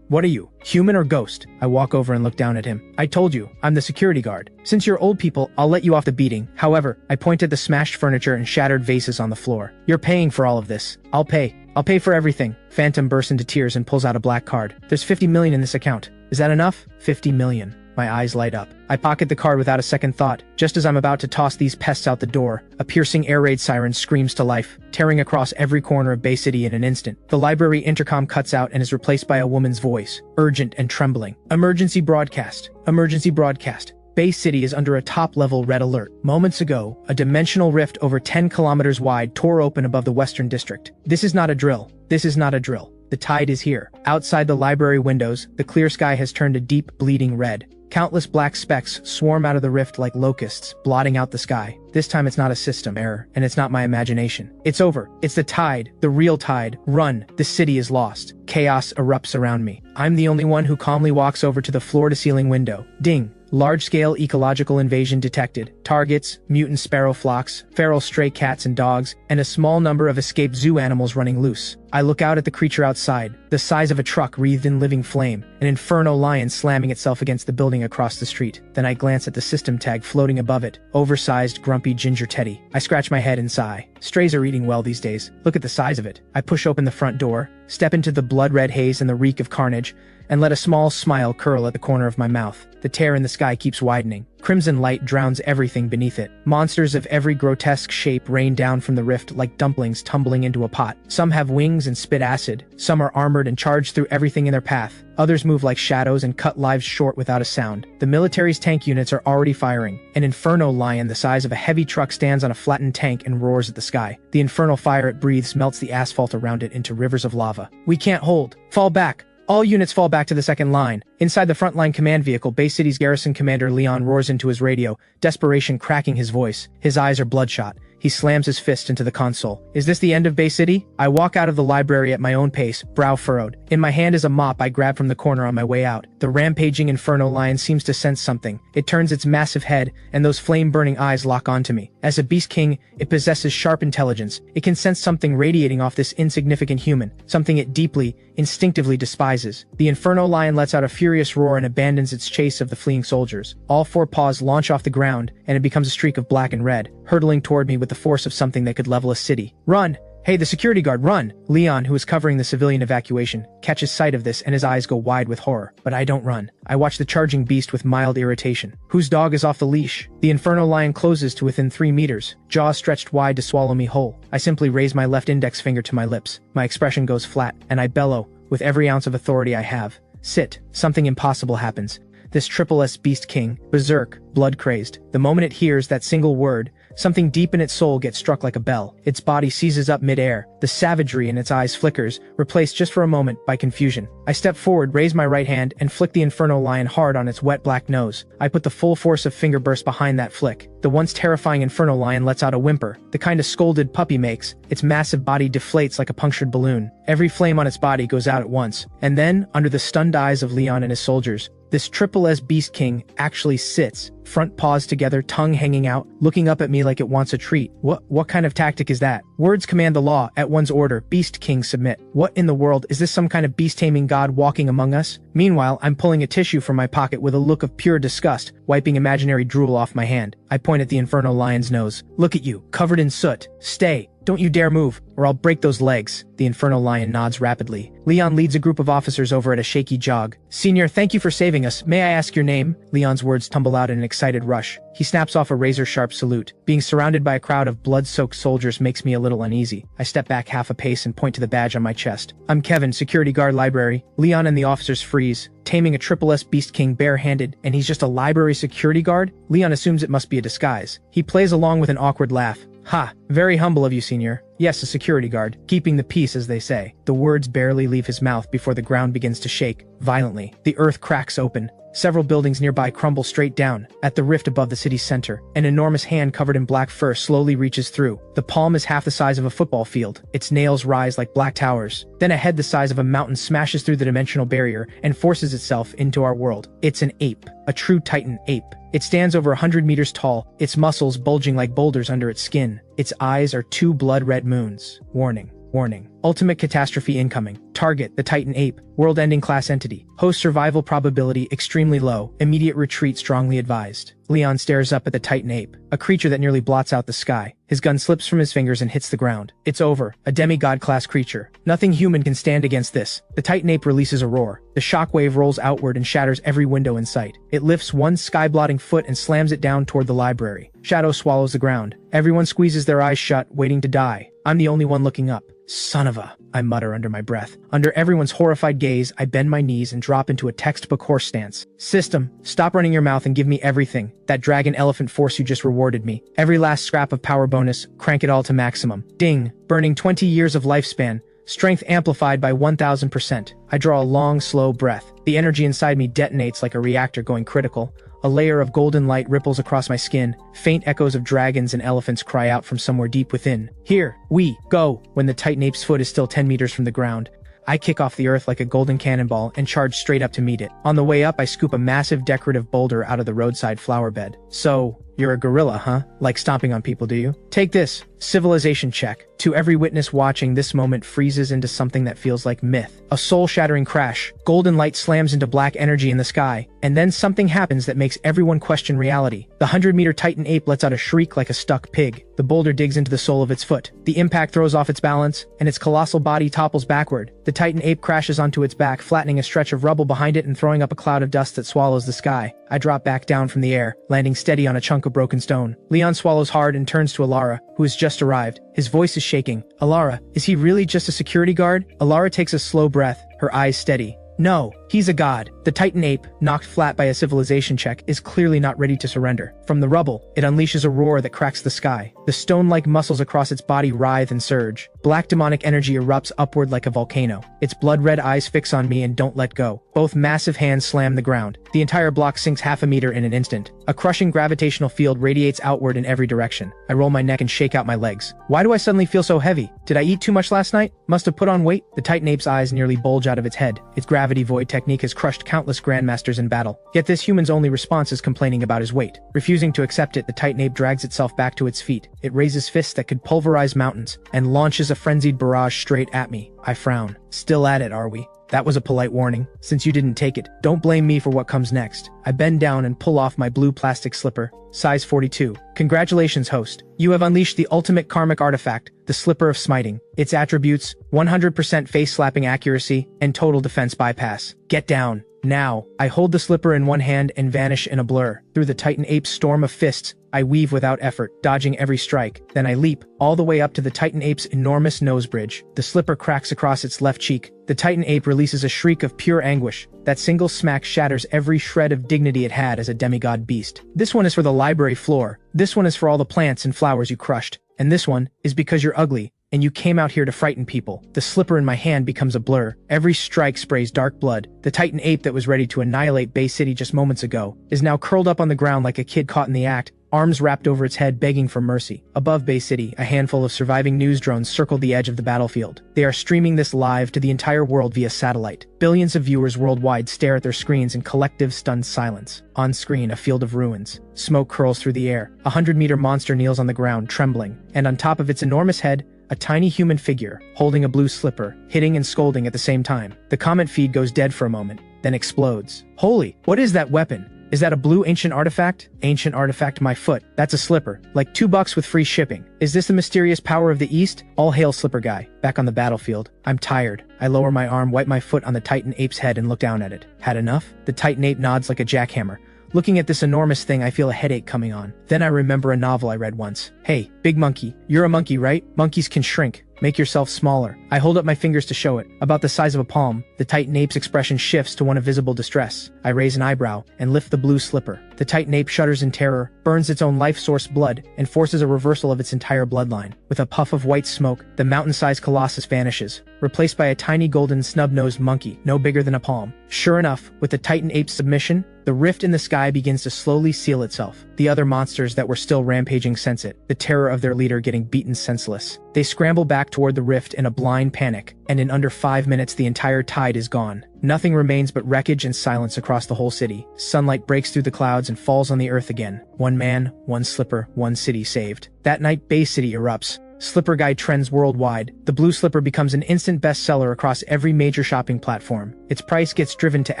What are you? Human or ghost? I walk over and look down at him. I told you, I'm the security guard. Since you're old people, I'll let you off the beating. However, I point at the smashed furniture and shattered vases on the floor. You're paying for all of this. I'll pay. I'll pay for everything. Phantom bursts into tears and pulls out a black card. There's 50 million in this account. Is that enough? 50 million. My eyes light up. I pocket the card without a second thought. Just as I'm about to toss these pests out the door, a piercing air raid siren screams to life, tearing across every corner of Bay City in an instant. The library intercom cuts out and is replaced by a woman's voice, urgent and trembling. Emergency broadcast. Emergency broadcast. Bay City is under a top-level red alert. Moments ago, a dimensional rift over 10 kilometers wide tore open above the Western District. This is not a drill. This is not a drill. The tide is here. Outside the library windows, the clear sky has turned a deep, bleeding red. Countless black specks swarm out of the rift like locusts, blotting out the sky. This time it's not a system error, and it's not my imagination. It's over. It's the tide. The real tide. Run. The city is lost. Chaos erupts around me. I'm the only one who calmly walks over to the floor-to-ceiling window. Ding. Large-scale ecological invasion detected. Targets, mutant sparrow flocks, feral stray cats and dogs, and a small number of escaped zoo animals running loose. I look out at the creature outside, the size of a truck wreathed in living flame, an inferno lion slamming itself against the building across the street. Then I glance at the system tag floating above it, oversized, grumpy ginger teddy. I scratch my head and sigh. Strays are eating well these days. Look at the size of it. I push open the front door, step into the blood-red haze and the reek of carnage, and let a small smile curl at the corner of my mouth. The tear in the sky keeps widening. Crimson light drowns everything beneath it. Monsters of every grotesque shape rain down from the rift like dumplings tumbling into a pot. Some have wings and spit acid. Some are armored and charge through everything in their path. Others move like shadows and cut lives short without a sound. The military's tank units are already firing. An inferno lion the size of a heavy truck stands on a flattened tank and roars at the sky. The infernal fire it breathes melts the asphalt around it into rivers of lava. We can't hold. Fall back. All units fall back to the second line. Inside the frontline command vehicle, Bay City's garrison commander Leon roars into his radio, desperation cracking his voice. His eyes are bloodshot. He slams his fist into the console. Is this the end of Bay City? I walk out of the library at my own pace, brow furrowed. In my hand is a mop I grab from the corner on my way out. The rampaging inferno lion seems to sense something. It turns its massive head, and those flame-burning eyes lock onto me. As a beast king, it possesses sharp intelligence. It can sense something radiating off this insignificant human, something it deeply, instinctively despises. The inferno lion lets out a furious roar and abandons its chase of the fleeing soldiers. All four paws launch off the ground, and it becomes a streak of black and red, hurtling toward me with the force of something that could level a city. Run! Hey, the security guard, run! Leon, who is covering the civilian evacuation, catches sight of this and his eyes go wide with horror. But I don't run. I watch the charging beast with mild irritation. Whose dog is off the leash? The inferno lion closes to within 3 meters, jaws stretched wide to swallow me whole. I simply raise my left index finger to my lips. My expression goes flat, and I bellow, with every ounce of authority I have. Sit. Something impossible happens. This SSS beast king, berserk, blood-crazed. The moment it hears that single word, something deep in its soul gets struck like a bell. Its body seizes up mid-air. The savagery in its eyes flickers, replaced just for a moment by confusion. I step forward, raise my right hand, and flick the inferno lion hard on its wet black nose. I put the full force of finger burst behind that flick. The once terrifying inferno lion lets out a whimper, the kind a scolded puppy makes. Its massive body deflates like a punctured balloon. Every flame on its body goes out at once. And then, under the stunned eyes of Leon and his soldiers, this SSS beast king actually sits, front paws together, tongue hanging out, looking up at me like it wants a treat. What kind of tactic is that? Words command the law, at one's order, beast king submit. What in the world, is this some kind of beast-taming god walking among us? Meanwhile, I'm pulling a tissue from my pocket with a look of pure disgust, wiping imaginary drool off my hand. I point at the inferno lion's nose. Look at you, covered in soot. Stay. Don't you dare move, or I'll break those legs. The inferno lion nods rapidly. Leon leads a group of officers over at a shaky jog. Senior, thank you for saving us. May I ask your name? Leon's words tumble out in an excited rush. He snaps off a razor-sharp salute. Being surrounded by a crowd of blood-soaked soldiers makes me a little uneasy. I step back half a pace and point to the badge on my chest. I'm Kevin, security guard library. Leon and the officers freeze, taming a SSS beast king barehanded, and he's just a library security guard? Leon assumes it must be a disguise. He plays along with an awkward laugh. Ha! Very humble of you, senior. Yes, a security guard. Keeping the peace, as they say. The words barely leave his mouth before the ground begins to shake, violently. The earth cracks open. Several buildings nearby crumble straight down. At the rift above the city's center, an enormous hand covered in black fur slowly reaches through. The palm is half the size of a football field. Its nails rise like black towers. Then a head the size of a mountain smashes through the dimensional barrier and forces itself into our world. It's an ape. A true titan ape. It stands over 100 meters tall, its muscles bulging like boulders under its skin. Its eyes are 2 blood-red moons. Warning. Warning. Ultimate catastrophe incoming. Target, the Titan ape. World-ending class entity. Host survival probability extremely low. Immediate retreat strongly advised. Leon stares up at the Titan ape, a creature that nearly blots out the sky. His gun slips from his fingers and hits the ground. It's over. A demigod-class creature. Nothing human can stand against this. The Titan ape releases a roar. The shockwave rolls outward and shatters every window in sight. It lifts one sky-blotting foot and slams it down toward the library. Shadow swallows the ground. Everyone squeezes their eyes shut, waiting to die. I'm the only one looking up. Son of a, I mutter under my breath. Under everyone's horrified gaze, I bend my knees and drop into a textbook horse stance. System, stop running your mouth and give me everything. That dragon elephant force you just rewarded me. Every last scrap of power bonus, crank it all to maximum. Ding, burning 20 years of lifespan. Strength amplified by 1000%. I draw a long, slow breath. The energy inside me detonates like a reactor going critical. A layer of golden light ripples across my skin. Faint echoes of dragons and elephants cry out from somewhere deep within. Here, we go. When the Titan ape's foot is still 10 meters from the ground, I kick off the earth like a golden cannonball and charge straight up to meet it. On the way up, I scoop a massive decorative boulder out of the roadside flower bed. So, you're a gorilla, huh? Like stomping on people, do you? Take this. Civilization check. To every witness watching, this moment freezes into something that feels like myth. A soul-shattering crash. Golden light slams into black energy in the sky. And then something happens that makes everyone question reality. The 100-meter Titan ape lets out a shriek like a stuck pig. The boulder digs into the sole of its foot. The impact throws off its balance, and its colossal body topples backward. The Titan ape crashes onto its back, flattening a stretch of rubble behind it and throwing up a cloud of dust that swallows the sky. I drop back down from the air, landing steady on a chunk of broken stone. Leon swallows hard and turns to Alara, who has just arrived. His voice is shaking. Alara, is he really just a security guard? Alara takes a slow breath, her eyes steady. No, he's a god. The Titan ape, knocked flat by a civilization check, is clearly not ready to surrender. From the rubble, it unleashes a roar that cracks the sky. The stone-like muscles across its body writhe and surge. Black demonic energy erupts upward like a volcano. Its blood-red eyes fix on me and don't let go. Both massive hands slam the ground. The entire block sinks half a meter in an instant. A crushing gravitational field radiates outward in every direction. I roll my neck and shake out my legs. Why do I suddenly feel so heavy? Did I eat too much last night? Must have put on weight? The Titan ape's eyes nearly bulge out of its head. Its gravity void technique has crushed countless grandmasters in battle. Yet this human's only response is complaining about his weight. Refusing to accept it, the Titan ape drags itself back to its feet. It raises fists that could pulverize mountains and launches a frenzied barrage straight at me. I frown. Still at it, are we? That was a polite warning. Since you didn't take it, don't blame me for what comes next. I bend down and pull off my blue plastic slipper. Size 42. Congratulations, host. You have unleashed the ultimate karmic artifact, the Slipper of Smiting. Its attributes, 100% face-slapping accuracy, and total defense bypass. Get down. Now, I hold the slipper in one hand and vanish in a blur. Through the Titan ape's storm of fists, I weave without effort, dodging every strike. Then I leap, all the way up to the Titan ape's enormous nose bridge. The slipper cracks across its left cheek. The Titan ape releases a shriek of pure anguish. That single smack shatters every shred of dignity it had as a demigod beast. This one is for the library floor. This one is for all the plants and flowers you crushed. And this one is because you're ugly, and you came out here to frighten people. The slipper in my hand becomes a blur. Every strike sprays dark blood. The Titan ape that was ready to annihilate Bay City just moments ago is now curled up on the ground like a kid caught in the act, arms wrapped over its head begging for mercy. Above Bay City, a handful of surviving news drones circle the edge of the battlefield. They are streaming this live to the entire world via satellite. Billions of viewers worldwide stare at their screens in collective stunned silence. On screen, a field of ruins. Smoke curls through the air. A 100-meter monster kneels on the ground, trembling, and on top of its enormous head, a tiny human figure, holding a blue slipper, hitting and scolding at the same time. The comment feed goes dead for a moment, then explodes. Holy, what is that weapon? Is that a blue ancient artifact? Ancient artifact, my foot. That's a slipper. Like $2 with free shipping. Is this the mysterious power of the East? All hail, slipper guy. Back on the battlefield. I'm tired. I lower my arm, wipe my foot on the Titan ape's head and look down at it. Had enough? The Titan ape nods like a jackhammer. Looking at this enormous thing, I feel a headache coming on. Then I remember a novel I read once. Hey, big monkey. You're a monkey, right? Monkeys can shrink. Make yourself smaller. I hold up my fingers to show it. About the size of a palm. The Titan ape's expression shifts to one of visible distress. I raise an eyebrow and lift the blue slipper. The Titan ape shudders in terror, burns its own life source blood, and forces a reversal of its entire bloodline. With a puff of white smoke, the mountain-sized colossus vanishes, replaced by a tiny golden snub-nosed monkey, no bigger than a palm. Sure enough, with the Titan ape's submission, the rift in the sky begins to slowly seal itself. The other monsters that were still rampaging sense it, the terror of their leader getting beaten senseless. They scramble back toward the rift in a blind panic, and in under 5 minutes the entire tide is gone. Nothing remains but wreckage and silence across the whole city. Sunlight breaks through the clouds and falls on the earth again. One man, one slipper, one city saved. That night, Bay City erupts. Slipper Guide trends worldwide. The blue slipper becomes an instant bestseller across every major shopping platform. Its price gets driven to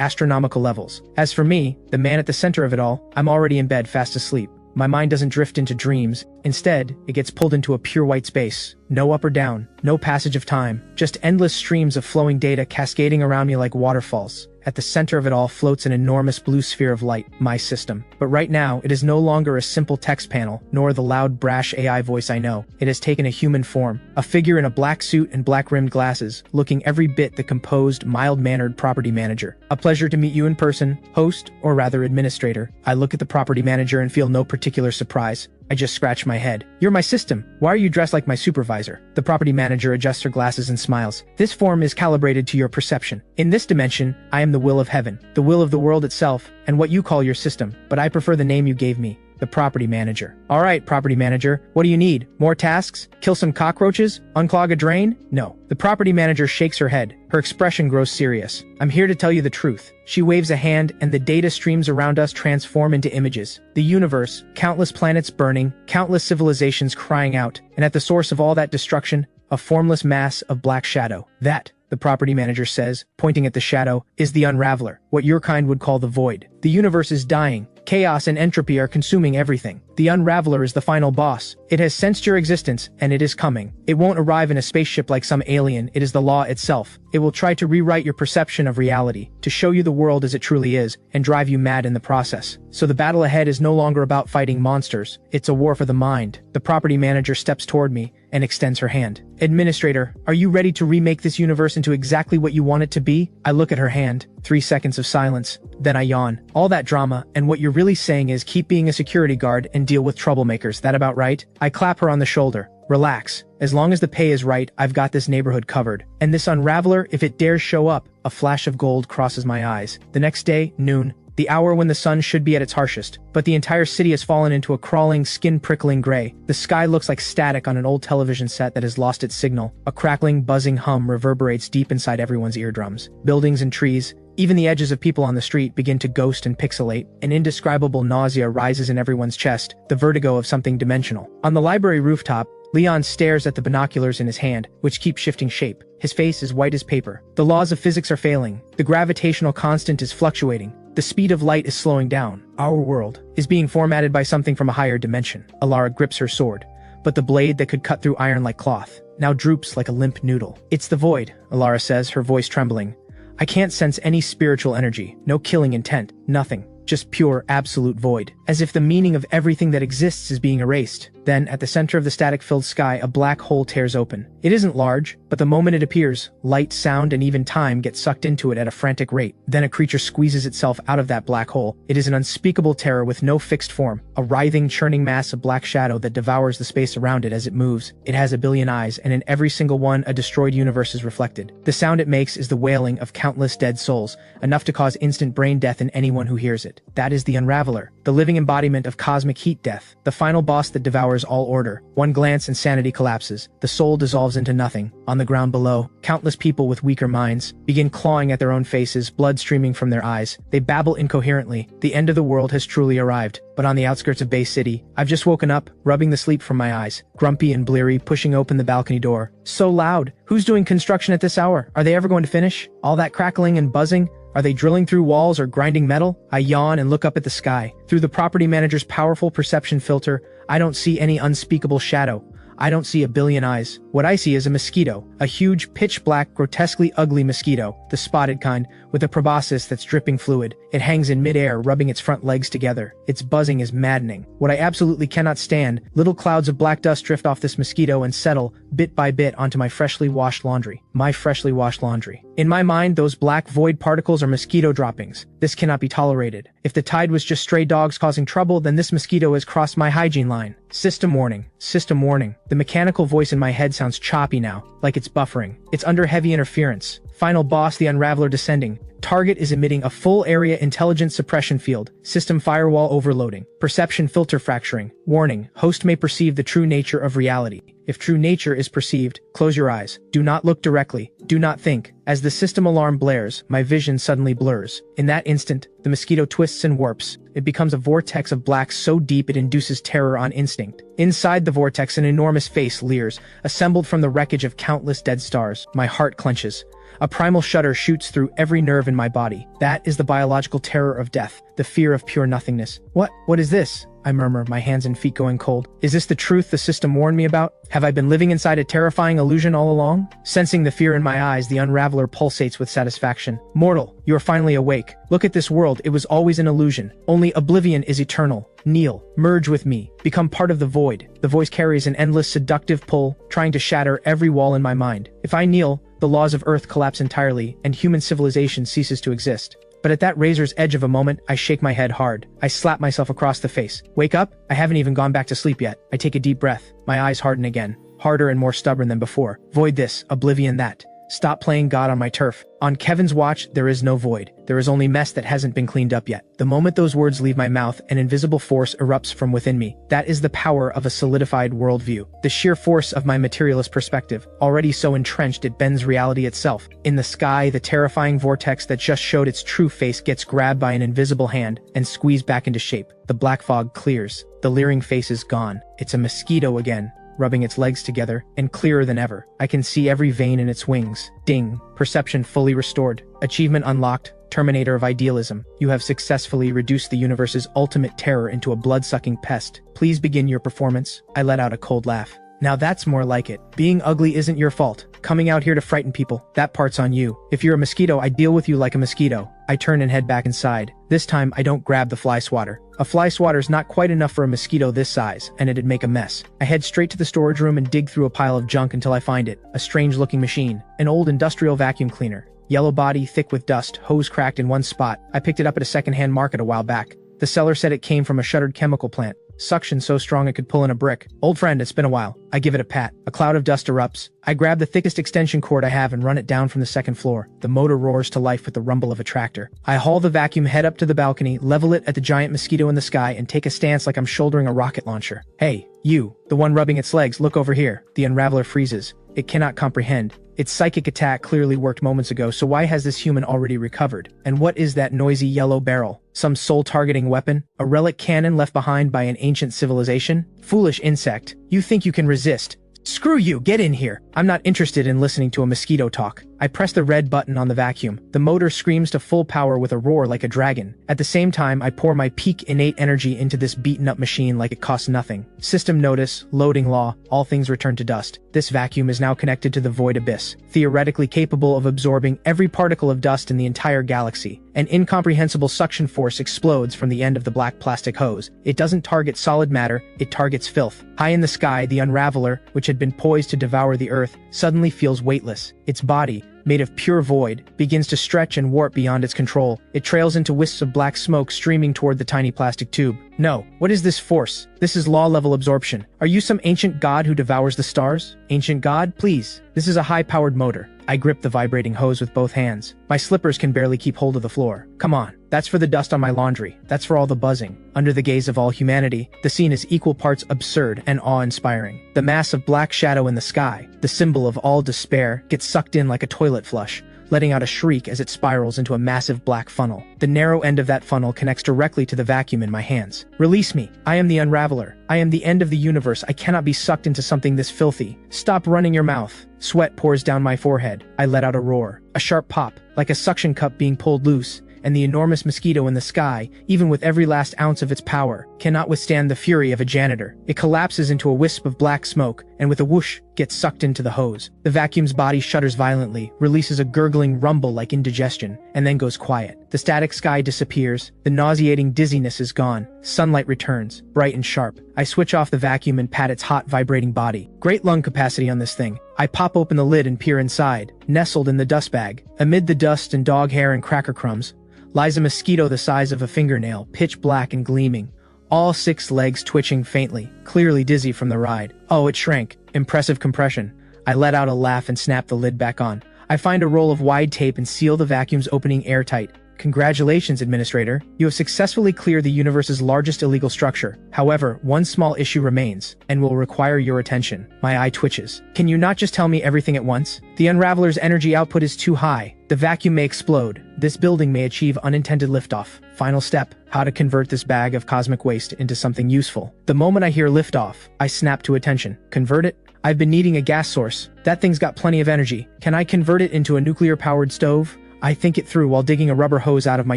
astronomical levels. As for me, the man at the center of it all, I'm already in bed fast asleep. My mind doesn't drift into dreams. Instead, it gets pulled into a pure white space. No up or down, no passage of time, just endless streams of flowing data cascading around me like waterfalls. At the center of it all floats an enormous blue sphere of light, my system. But right now, it is no longer a simple text panel, nor the loud, brash AI voice I know. It has taken a human form, a figure in a black suit and black-rimmed glasses, looking every bit the composed, mild-mannered property manager. A pleasure to meet you in person, host, or rather administrator. I look at the property manager and feel no particular surprise. I just scratch my head. You're my system. Why are you dressed like my supervisor? The property manager adjusts her glasses and smiles. This form is calibrated to your perception. In this dimension, I am the will of heaven, the will of the world itself, and what you call your system, but I prefer the name you gave me. the property manager. Alright, property manager, what do you need? More tasks? Kill some cockroaches? Unclog a drain? No. The property manager shakes her head. Her expression grows serious. I'm here to tell you the truth. She waves a hand and the data streams around us transform into images. The universe, countless planets burning, countless civilizations crying out, and at the source of all that destruction, a formless mass of black shadow. That, the property manager says, pointing at the shadow, is the unraveler, what your kind would call the void. The universe is dying. Chaos and entropy are consuming everything. The Unraveler is the final boss. It has sensed your existence, and it is coming. It won't arrive in a spaceship like some alien, it is the law itself. It will try to rewrite your perception of reality, to show you the world as it truly is, and drive you mad in the process. So the battle ahead is no longer about fighting monsters, it's a war for the mind. The property manager steps toward me, and extends her hand. Administrator, are you ready to remake this universe into exactly what you want it to be? I look at her hand. 3 seconds of silence. Then I yawn. All that drama, and what you're really saying is keep being a security guard and deal with troublemakers, that about right? I clap her on the shoulder. Relax. As long as the pay is right, I've got this neighborhood covered. And this Unraveler, if it dares show up, a flash of gold crosses my eyes. The next day, noon. The hour when the sun should be at its harshest, but the entire city has fallen into a crawling, skin-prickling gray. The sky looks like static on an old television set that has lost its signal. A crackling, buzzing hum reverberates deep inside everyone's eardrums. Buildings and trees, even the edges of people on the street begin to ghost and pixelate. An indescribable nausea rises in everyone's chest, the vertigo of something dimensional. On the library rooftop, Leon stares at the binoculars in his hand, which keep shifting shape. His face is white as paper. The laws of physics are failing. The gravitational constant is fluctuating. The speed of light is slowing down. Our world is being formatted by something from a higher dimension. Alara grips her sword, but the blade that could cut through iron like cloth now droops like a limp noodle. It's the void, Alara says, her voice trembling. I can't sense any spiritual energy, no killing intent, nothing. Just pure, absolute void. As if the meaning of everything that exists is being erased. Then, at the center of the static-filled sky, a black hole tears open. It isn't large, but the moment it appears, light, sound, and even time get sucked into it at a frantic rate. Then a creature squeezes itself out of that black hole. It is an unspeakable terror with no fixed form, a writhing, churning mass of black shadow that devours the space around it as it moves. It has 1 billion eyes, and in every single one, a destroyed universe is reflected. The sound it makes is the wailing of countless dead souls, enough to cause instant brain death in anyone who hears it. That is the Unraveler, the living embodiment of cosmic heat death, the final boss that devours all order. One glance and sanity collapses. The soul dissolves into nothing. On the ground below, countless people with weaker minds begin clawing at their own faces, blood streaming from their eyes. They babble incoherently. The end of the world has truly arrived. But on the outskirts of Bay City, I've just woken up, rubbing the sleep from my eyes, grumpy and bleary, pushing open the balcony door. So loud. Who's doing construction at this hour? Are they ever going to finish? All that crackling and buzzing? Are they drilling through walls or grinding metal? I yawn and look up at the sky. Through the property manager's powerful perception filter, I don't see any unspeakable shadow. I don't see 1 billion eyes. What I see is a mosquito, a huge, pitch-black, grotesquely ugly mosquito, the spotted kind, with a proboscis that's dripping fluid. It hangs in midair, rubbing its front legs together. Its buzzing is maddening. What I absolutely cannot stand, little clouds of black dust drift off this mosquito and settle, bit by bit, onto my freshly washed laundry. My freshly washed laundry. In my mind, those black void particles are mosquito droppings. This cannot be tolerated. If the tide was just stray dogs causing trouble, then this mosquito has crossed my hygiene line. System warning. System warning. The mechanical voice in my head sounds choppy now, like it's buffering. It's under heavy interference. Final boss, the Unraveler descending. Target is emitting a full area intelligence suppression field. System firewall overloading. Perception filter fracturing. Warning. Host may perceive the true nature of reality. If true nature is perceived, close your eyes. Do not look directly. Do not think. As the system alarm blares, my vision suddenly blurs. In that instant, the mosquito twists and warps. It becomes a vortex of black so deep it induces terror on instinct. Inside the vortex, an enormous face leers, assembled from the wreckage of countless dead stars. My heart clenches. A primal shudder shoots through every nerve in my body. That is the biological terror of death, the fear of pure nothingness. What is this? I murmur, my hands and feet going cold. Is this the truth the system warned me about? Have I been living inside a terrifying illusion all along? Sensing the fear in my eyes, the Unraveler pulsates with satisfaction. Mortal, you are finally awake. Look at this world, it was always an illusion. Only oblivion is eternal. Kneel, merge with me, become part of the void. The voice carries an endless seductive pull, trying to shatter every wall in my mind. If I kneel, the laws of Earth collapse entirely, and human civilization ceases to exist. But at that razor's edge of a moment, I shake my head hard. I slap myself across the face. Wake up? I haven't even gone back to sleep yet. I take a deep breath. My eyes harden again, harder and more stubborn than before. Void this, oblivion that. Stop playing God on my turf. On Kevin's watch, there is no void. There is only mess that hasn't been cleaned up yet. The moment those words leave my mouth, an invisible force erupts from within me. That is the power of a solidified worldview. The sheer force of my materialist perspective, already so entrenched it bends reality itself. In the sky, the terrifying vortex that just showed its true face gets grabbed by an invisible hand and squeezed back into shape. The black fog clears. The leering face is gone. It's a mosquito again, rubbing its legs together, and clearer than ever. I can see every vein in its wings. Ding. Perception fully restored. Achievement unlocked. Terminator of idealism. You have successfully reduced the universe's ultimate terror into a blood-sucking pest. Please begin your performance. I let out a cold laugh. Now that's more like it. Being ugly isn't your fault. Coming out here to frighten people, that part's on you. If you're a mosquito, I deal with you like a mosquito. I turn and head back inside. This time, I don't grab the fly swatter. A fly swatter's not quite enough for a mosquito this size, and it'd make a mess. I head straight to the storage room and dig through a pile of junk until I find it. A strange-looking machine. An old industrial vacuum cleaner. Yellow body, thick with dust, hose cracked in one spot. I picked it up at a second-hand market a while back. The seller said it came from a shuttered chemical plant. Suction so strong it could pull in a brick. Old friend, it's been a while. I give it a pat. A cloud of dust erupts. I grab the thickest extension cord I have and run it down from the second floor. The motor roars to life with the rumble of a tractor. I haul the vacuum head up to the balcony, level it at the giant mosquito in the sky, and take a stance like I'm shouldering a rocket launcher. Hey, you, the one rubbing its legs, look over here. The unraveler freezes. It cannot comprehend. Its psychic attack clearly worked moments ago, so why has this human already recovered? And what is that noisy yellow barrel? Some soul-targeting weapon? A relic cannon left behind by an ancient civilization? Foolish insect. You think you can resist? Screw you, get in here. I'm not interested in listening to a mosquito talk. I press the red button on the vacuum. The motor screams to full power with a roar like a dragon. At the same time, I pour my peak innate energy into this beaten-up machine like it costs nothing. System notice, loading law, all things return to dust. This vacuum is now connected to the void abyss, theoretically capable of absorbing every particle of dust in the entire galaxy. An incomprehensible suction force explodes from the end of the black plastic hose. It doesn't target solid matter, it targets filth. High in the sky, the unraveler, which had been poised to devour the earth, suddenly feels weightless. Its body, made of pure void, begins to stretch and warp beyond its control. It trails into wisps of black smoke streaming toward the tiny plastic tube. No, what is this force? This is law-level absorption. Are you some ancient god who devours the stars? Ancient god, please. This is a high-powered motor. I grip the vibrating hose with both hands. My slippers can barely keep hold of the floor. Come on. That's for the dust on my laundry. That's for all the buzzing. Under the gaze of all humanity, the scene is equal parts absurd and awe-inspiring. The mass of black shadow in the sky, the symbol of all despair, gets sucked in like a toilet flush, letting out a shriek as it spirals into a massive black funnel. The narrow end of that funnel connects directly to the vacuum in my hands. Release me. I am the unraveler. I am the end of the universe. I cannot be sucked into something this filthy. Stop running your mouth. Sweat pours down my forehead. I let out a roar. A sharp pop, like a suction cup being pulled loose, and the enormous mosquito in the sky, even with every last ounce of its power, cannot withstand the fury of a janitor. It collapses into a wisp of black smoke, and with a whoosh, gets sucked into the hose. The vacuum's body shudders violently, releases a gurgling rumble like indigestion, and then goes quiet. The static sky disappears, the nauseating dizziness is gone, sunlight returns, bright and sharp. I switch off the vacuum and pat its hot, vibrating body. Great lung capacity on this thing. I pop open the lid and peer inside. Nestled in the dust bag, amid the dust and dog hair and cracker crumbs, lies a mosquito the size of a fingernail, pitch black and gleaming. All 6 legs twitching faintly, clearly dizzy from the ride. Oh, it shrank. Impressive compression. I let out a laugh and snap the lid back on. I find a roll of wide tape and seal the vacuum's opening airtight. Congratulations, Administrator. You have successfully cleared the universe's largest illegal structure. However, one small issue remains, and will require your attention. My eye twitches. Can you not just tell me everything at once? The Unraveler's energy output is too high. The vacuum may explode. This building may achieve unintended liftoff. Final step, how to convert this bag of cosmic waste into something useful. The moment I hear liftoff, I snap to attention. Convert it? I've been needing a gas source. That thing's got plenty of energy. Can I convert it into a nuclear-powered stove? I think it through while digging a rubber hose out of my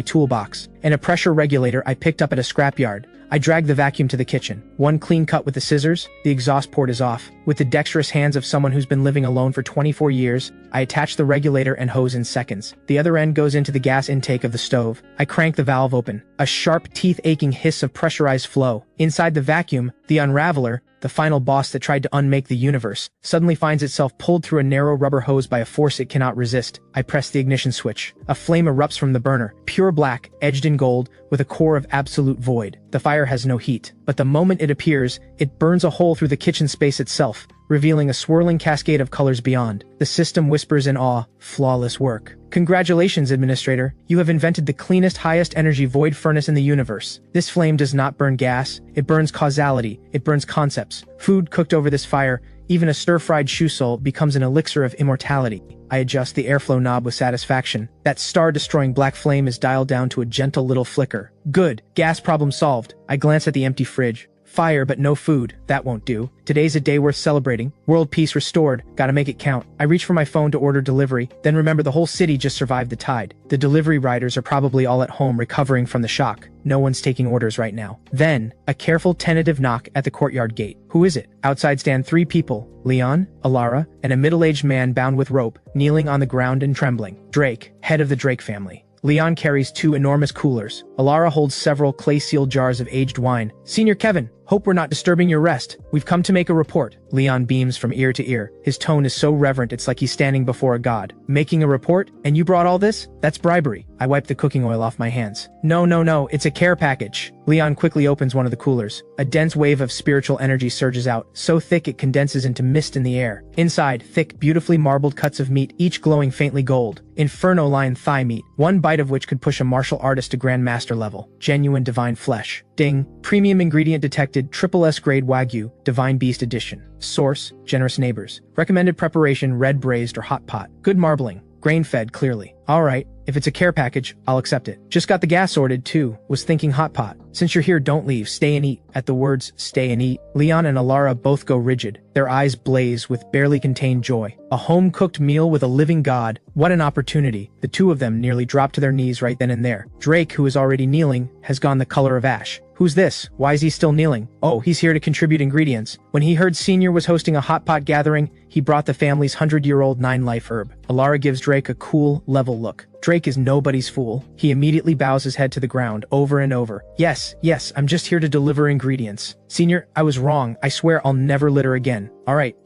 toolbox, and a pressure regulator I picked up at a scrapyard. I drag the vacuum to the kitchen. One clean cut with the scissors, the exhaust port is off. With the dexterous hands of someone who's been living alone for 24 years, I attach the regulator and hose in seconds. The other end goes into the gas intake of the stove. I crank the valve open. A sharp, teeth-aching hiss of pressurized flow. Inside the vacuum, the Unraveler, the final boss that tried to unmake the universe, suddenly finds itself pulled through a narrow rubber hose by a force it cannot resist. I press the ignition switch. A flame erupts from the burner, pure black, edged in gold, with a core of absolute void. The fire has no heat, but the moment it appears, it burns a hole through the kitchen space itself, revealing a swirling cascade of colors beyond. The system whispers in awe, "Flawless work. Congratulations, Administrator. You have invented the cleanest, highest energy void furnace in the universe. This flame does not burn gas, it burns causality, it burns concepts. Food cooked over this fire, even a stir-fried 𝙎𝙬𝘼𝙎𝙃 becomes an elixir of immortality." I adjust the airflow knob with satisfaction. That star-destroying black flame is dialed down to a gentle little flicker. Good. Gas problem solved. I glance at the empty fridge. Fire but no food. That won't do. Today's a day worth celebrating. World peace restored. Gotta make it count. I reach for my phone to order delivery, then remember the whole city just survived the tide. The delivery riders are probably all at home recovering from the shock. No one's taking orders right now. Then, a careful tentative knock at the courtyard gate. Who is it? Outside stand 3 people. Leon, Alara, and a middle-aged man bound with rope, kneeling on the ground and trembling. Drake, head of the Drake family. Leon carries 2 enormous coolers. Alara holds several clay-sealed jars of aged wine. "Senior Kevin, hope we're not disturbing your rest. We've come to make a report." Leon beams from ear to ear. His tone is so reverent it's like he's standing before a god. "Making a report? And you brought all this? That's bribery." I wipe the cooking oil off my hands. No, it's a care package." Leon quickly opens one of the coolers. A dense wave of spiritual energy surges out, so thick it condenses into mist in the air. Inside, thick, beautifully marbled cuts of meat, each glowing faintly gold. Inferno-line thigh meat, one bite of which could push a martial artist to grandmaster level. Genuine divine flesh. Ding. Premium ingredient detected, SSS grade Wagyu, Divine Beast Edition. Source, generous neighbors. Recommended preparation, red braised or hot pot. Good marbling. Grain-fed, clearly. Alright, if it's a care package, I'll accept it. Just got the gas sorted, too. Was thinking hot pot. Since you're here, don't leave. Stay and eat. At the words, stay and eat, Leon and Alara both go rigid. Their eyes blaze with barely contained joy. A home-cooked meal with a living god. What an opportunity. The 2 of them nearly drop to their knees right then and there. Drake, who is already kneeling, has gone the color of ash. Who's this? Why is he still kneeling? Oh, he's here to contribute ingredients. When he heard Senior was hosting a hot pot gathering, he brought the family's 100-year-old 9-life herb. Alara gives Drake a cool, level look. Drake is nobody's fool. He immediately bows his head to the ground, over and over. Yes, I'm just here to deliver ingredients. Senior, I was wrong. I swear I'll never litter again. Alright,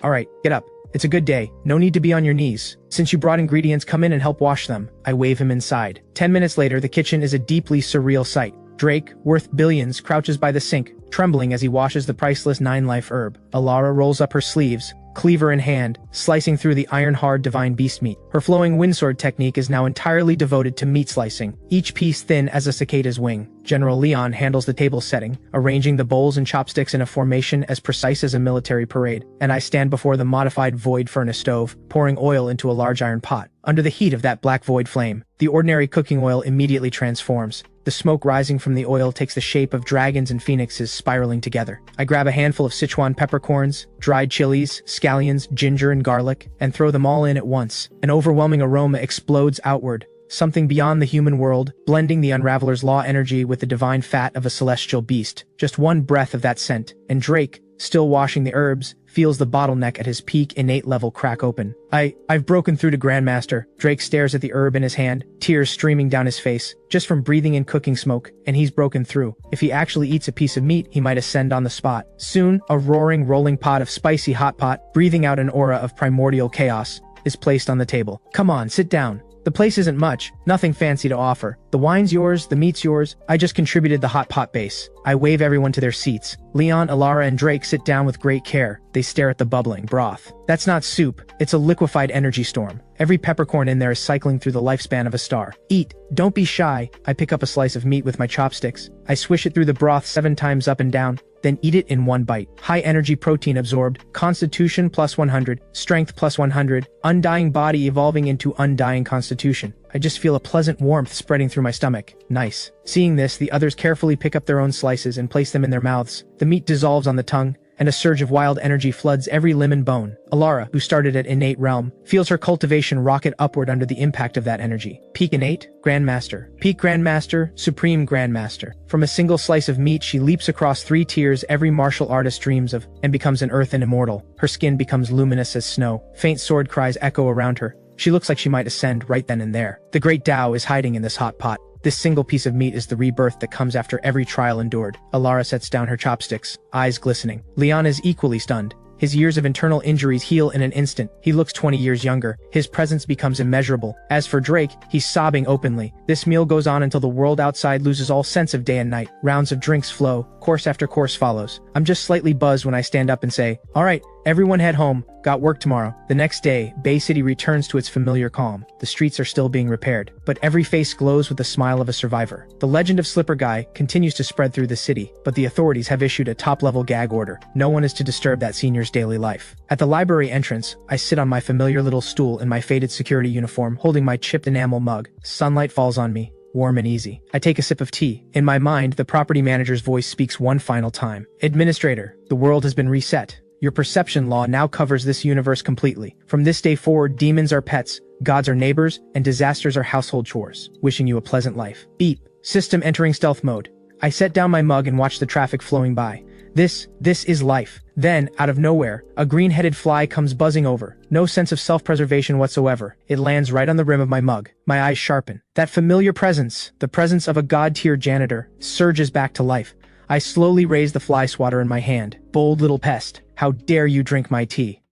get up. It's a good day. No need to be on your knees. Since you brought ingredients, come in and help wash them. I wave him inside. 10 minutes later, the kitchen is a deeply surreal sight. Drake, worth billions, crouches by the sink, trembling as he washes the priceless 9-life herb. Alara rolls up her sleeves, cleaver in hand, slicing through the iron-hard divine beast meat. Her flowing windsword technique is now entirely devoted to meat slicing, each piece thin as a cicada's wing. General Leon handles the table setting, arranging the bowls and chopsticks in a formation as precise as a military parade, and I stand before the modified void furnace stove, pouring oil into a large iron pot. Under the heat of that black void flame, the ordinary cooking oil immediately transforms. The smoke rising from the oil takes the shape of dragons and phoenixes spiraling together. I grab a handful of Sichuan peppercorns, dried chilies, scallions, ginger, and garlic, and throw them all in at once. An overwhelming aroma explodes outward, something beyond the human world, blending the Unraveler's law energy with the divine fat of a celestial beast. Just one breath of that scent, and Drake, still washing the herbs, feels the bottleneck at his peak innate level crack open. I've broken through to Grandmaster. Drake stares at the herb in his hand, tears streaming down his face, just from breathing in cooking smoke, and he's broken through. If he actually eats a piece of meat, he might ascend on the spot. Soon, a roaring, rolling pot of spicy hot pot, breathing out an aura of primordial chaos, is placed on the table. Come on, sit down. The place isn't much, nothing fancy to offer. The wine's yours, the meat's yours. I just contributed the hot pot base. I wave everyone to their seats. Leon, Alara, and Drake sit down with great care. They stare at the bubbling broth. That's not soup, it's a liquefied energy storm. Every peppercorn in there is cycling through the lifespan of a star. Eat, don't be shy. I pick up a slice of meat with my chopsticks. I swish it through the broth 7 times up and down, then eat it in one bite. High energy protein absorbed, constitution plus 100, strength plus 100, undying body evolving into undying constitution. I just feel a pleasant warmth spreading through my stomach. Nice. Seeing this, the others carefully pick up their own slices and place them in their mouths. The meat dissolves on the tongue, and a surge of wild energy floods every limb and bone. Alara, who started at innate realm, feels her cultivation rocket upward under the impact of that energy. Peak innate, Grandmaster. Peak Grandmaster, Supreme Grandmaster. From a single slice of meat, she leaps across 3 tiers every martial artist dreams of, and becomes an earthen immortal. Her skin becomes luminous as snow. Faint sword cries echo around her. She looks like she might ascend right then and there. The great Tao is hiding in this hot pot. This single piece of meat is the rebirth that comes after every trial endured. Alara sets down her chopsticks, eyes glistening. Leon is equally stunned. His years of internal injuries heal in an instant. He looks 20 years younger. His presence becomes immeasurable. As for Drake, he's sobbing openly. This meal goes on until the world outside loses all sense of day and night. Rounds of drinks flow. Course after course follows. I'm just slightly buzzed when I stand up and say, "Alright, Everyone head home, got work tomorrow. The next day, Bay City returns to its familiar calm. The streets are still being repaired, but every face glows with the smile of a survivor. The legend of Slipper Guy continues to spread through the city, but the authorities have issued a top-level gag order. No one is to disturb that senior's daily life. At the library entrance, I sit on my familiar little stool in my faded security uniform, holding my chipped enamel mug. Sunlight falls on me, warm and easy. I take a sip of tea. In my mind, the property manager's voice speaks one final time. Administrator, the world has been reset. Your perception law now covers this universe completely. From this day forward, demons are pets, gods are neighbors, and disasters are household chores. Wishing you a pleasant life. Beep. System entering stealth mode. I set down my mug and watch the traffic flowing by. This is life. Then, out of nowhere, a green-headed fly comes buzzing over. No sense of self-preservation whatsoever. It lands right on the rim of my mug. My eyes sharpen. That familiar presence, the presence of a god-tier janitor, surges back to life. I slowly raise the fly swatter in my hand. Bold little pest, how dare you drink my tea?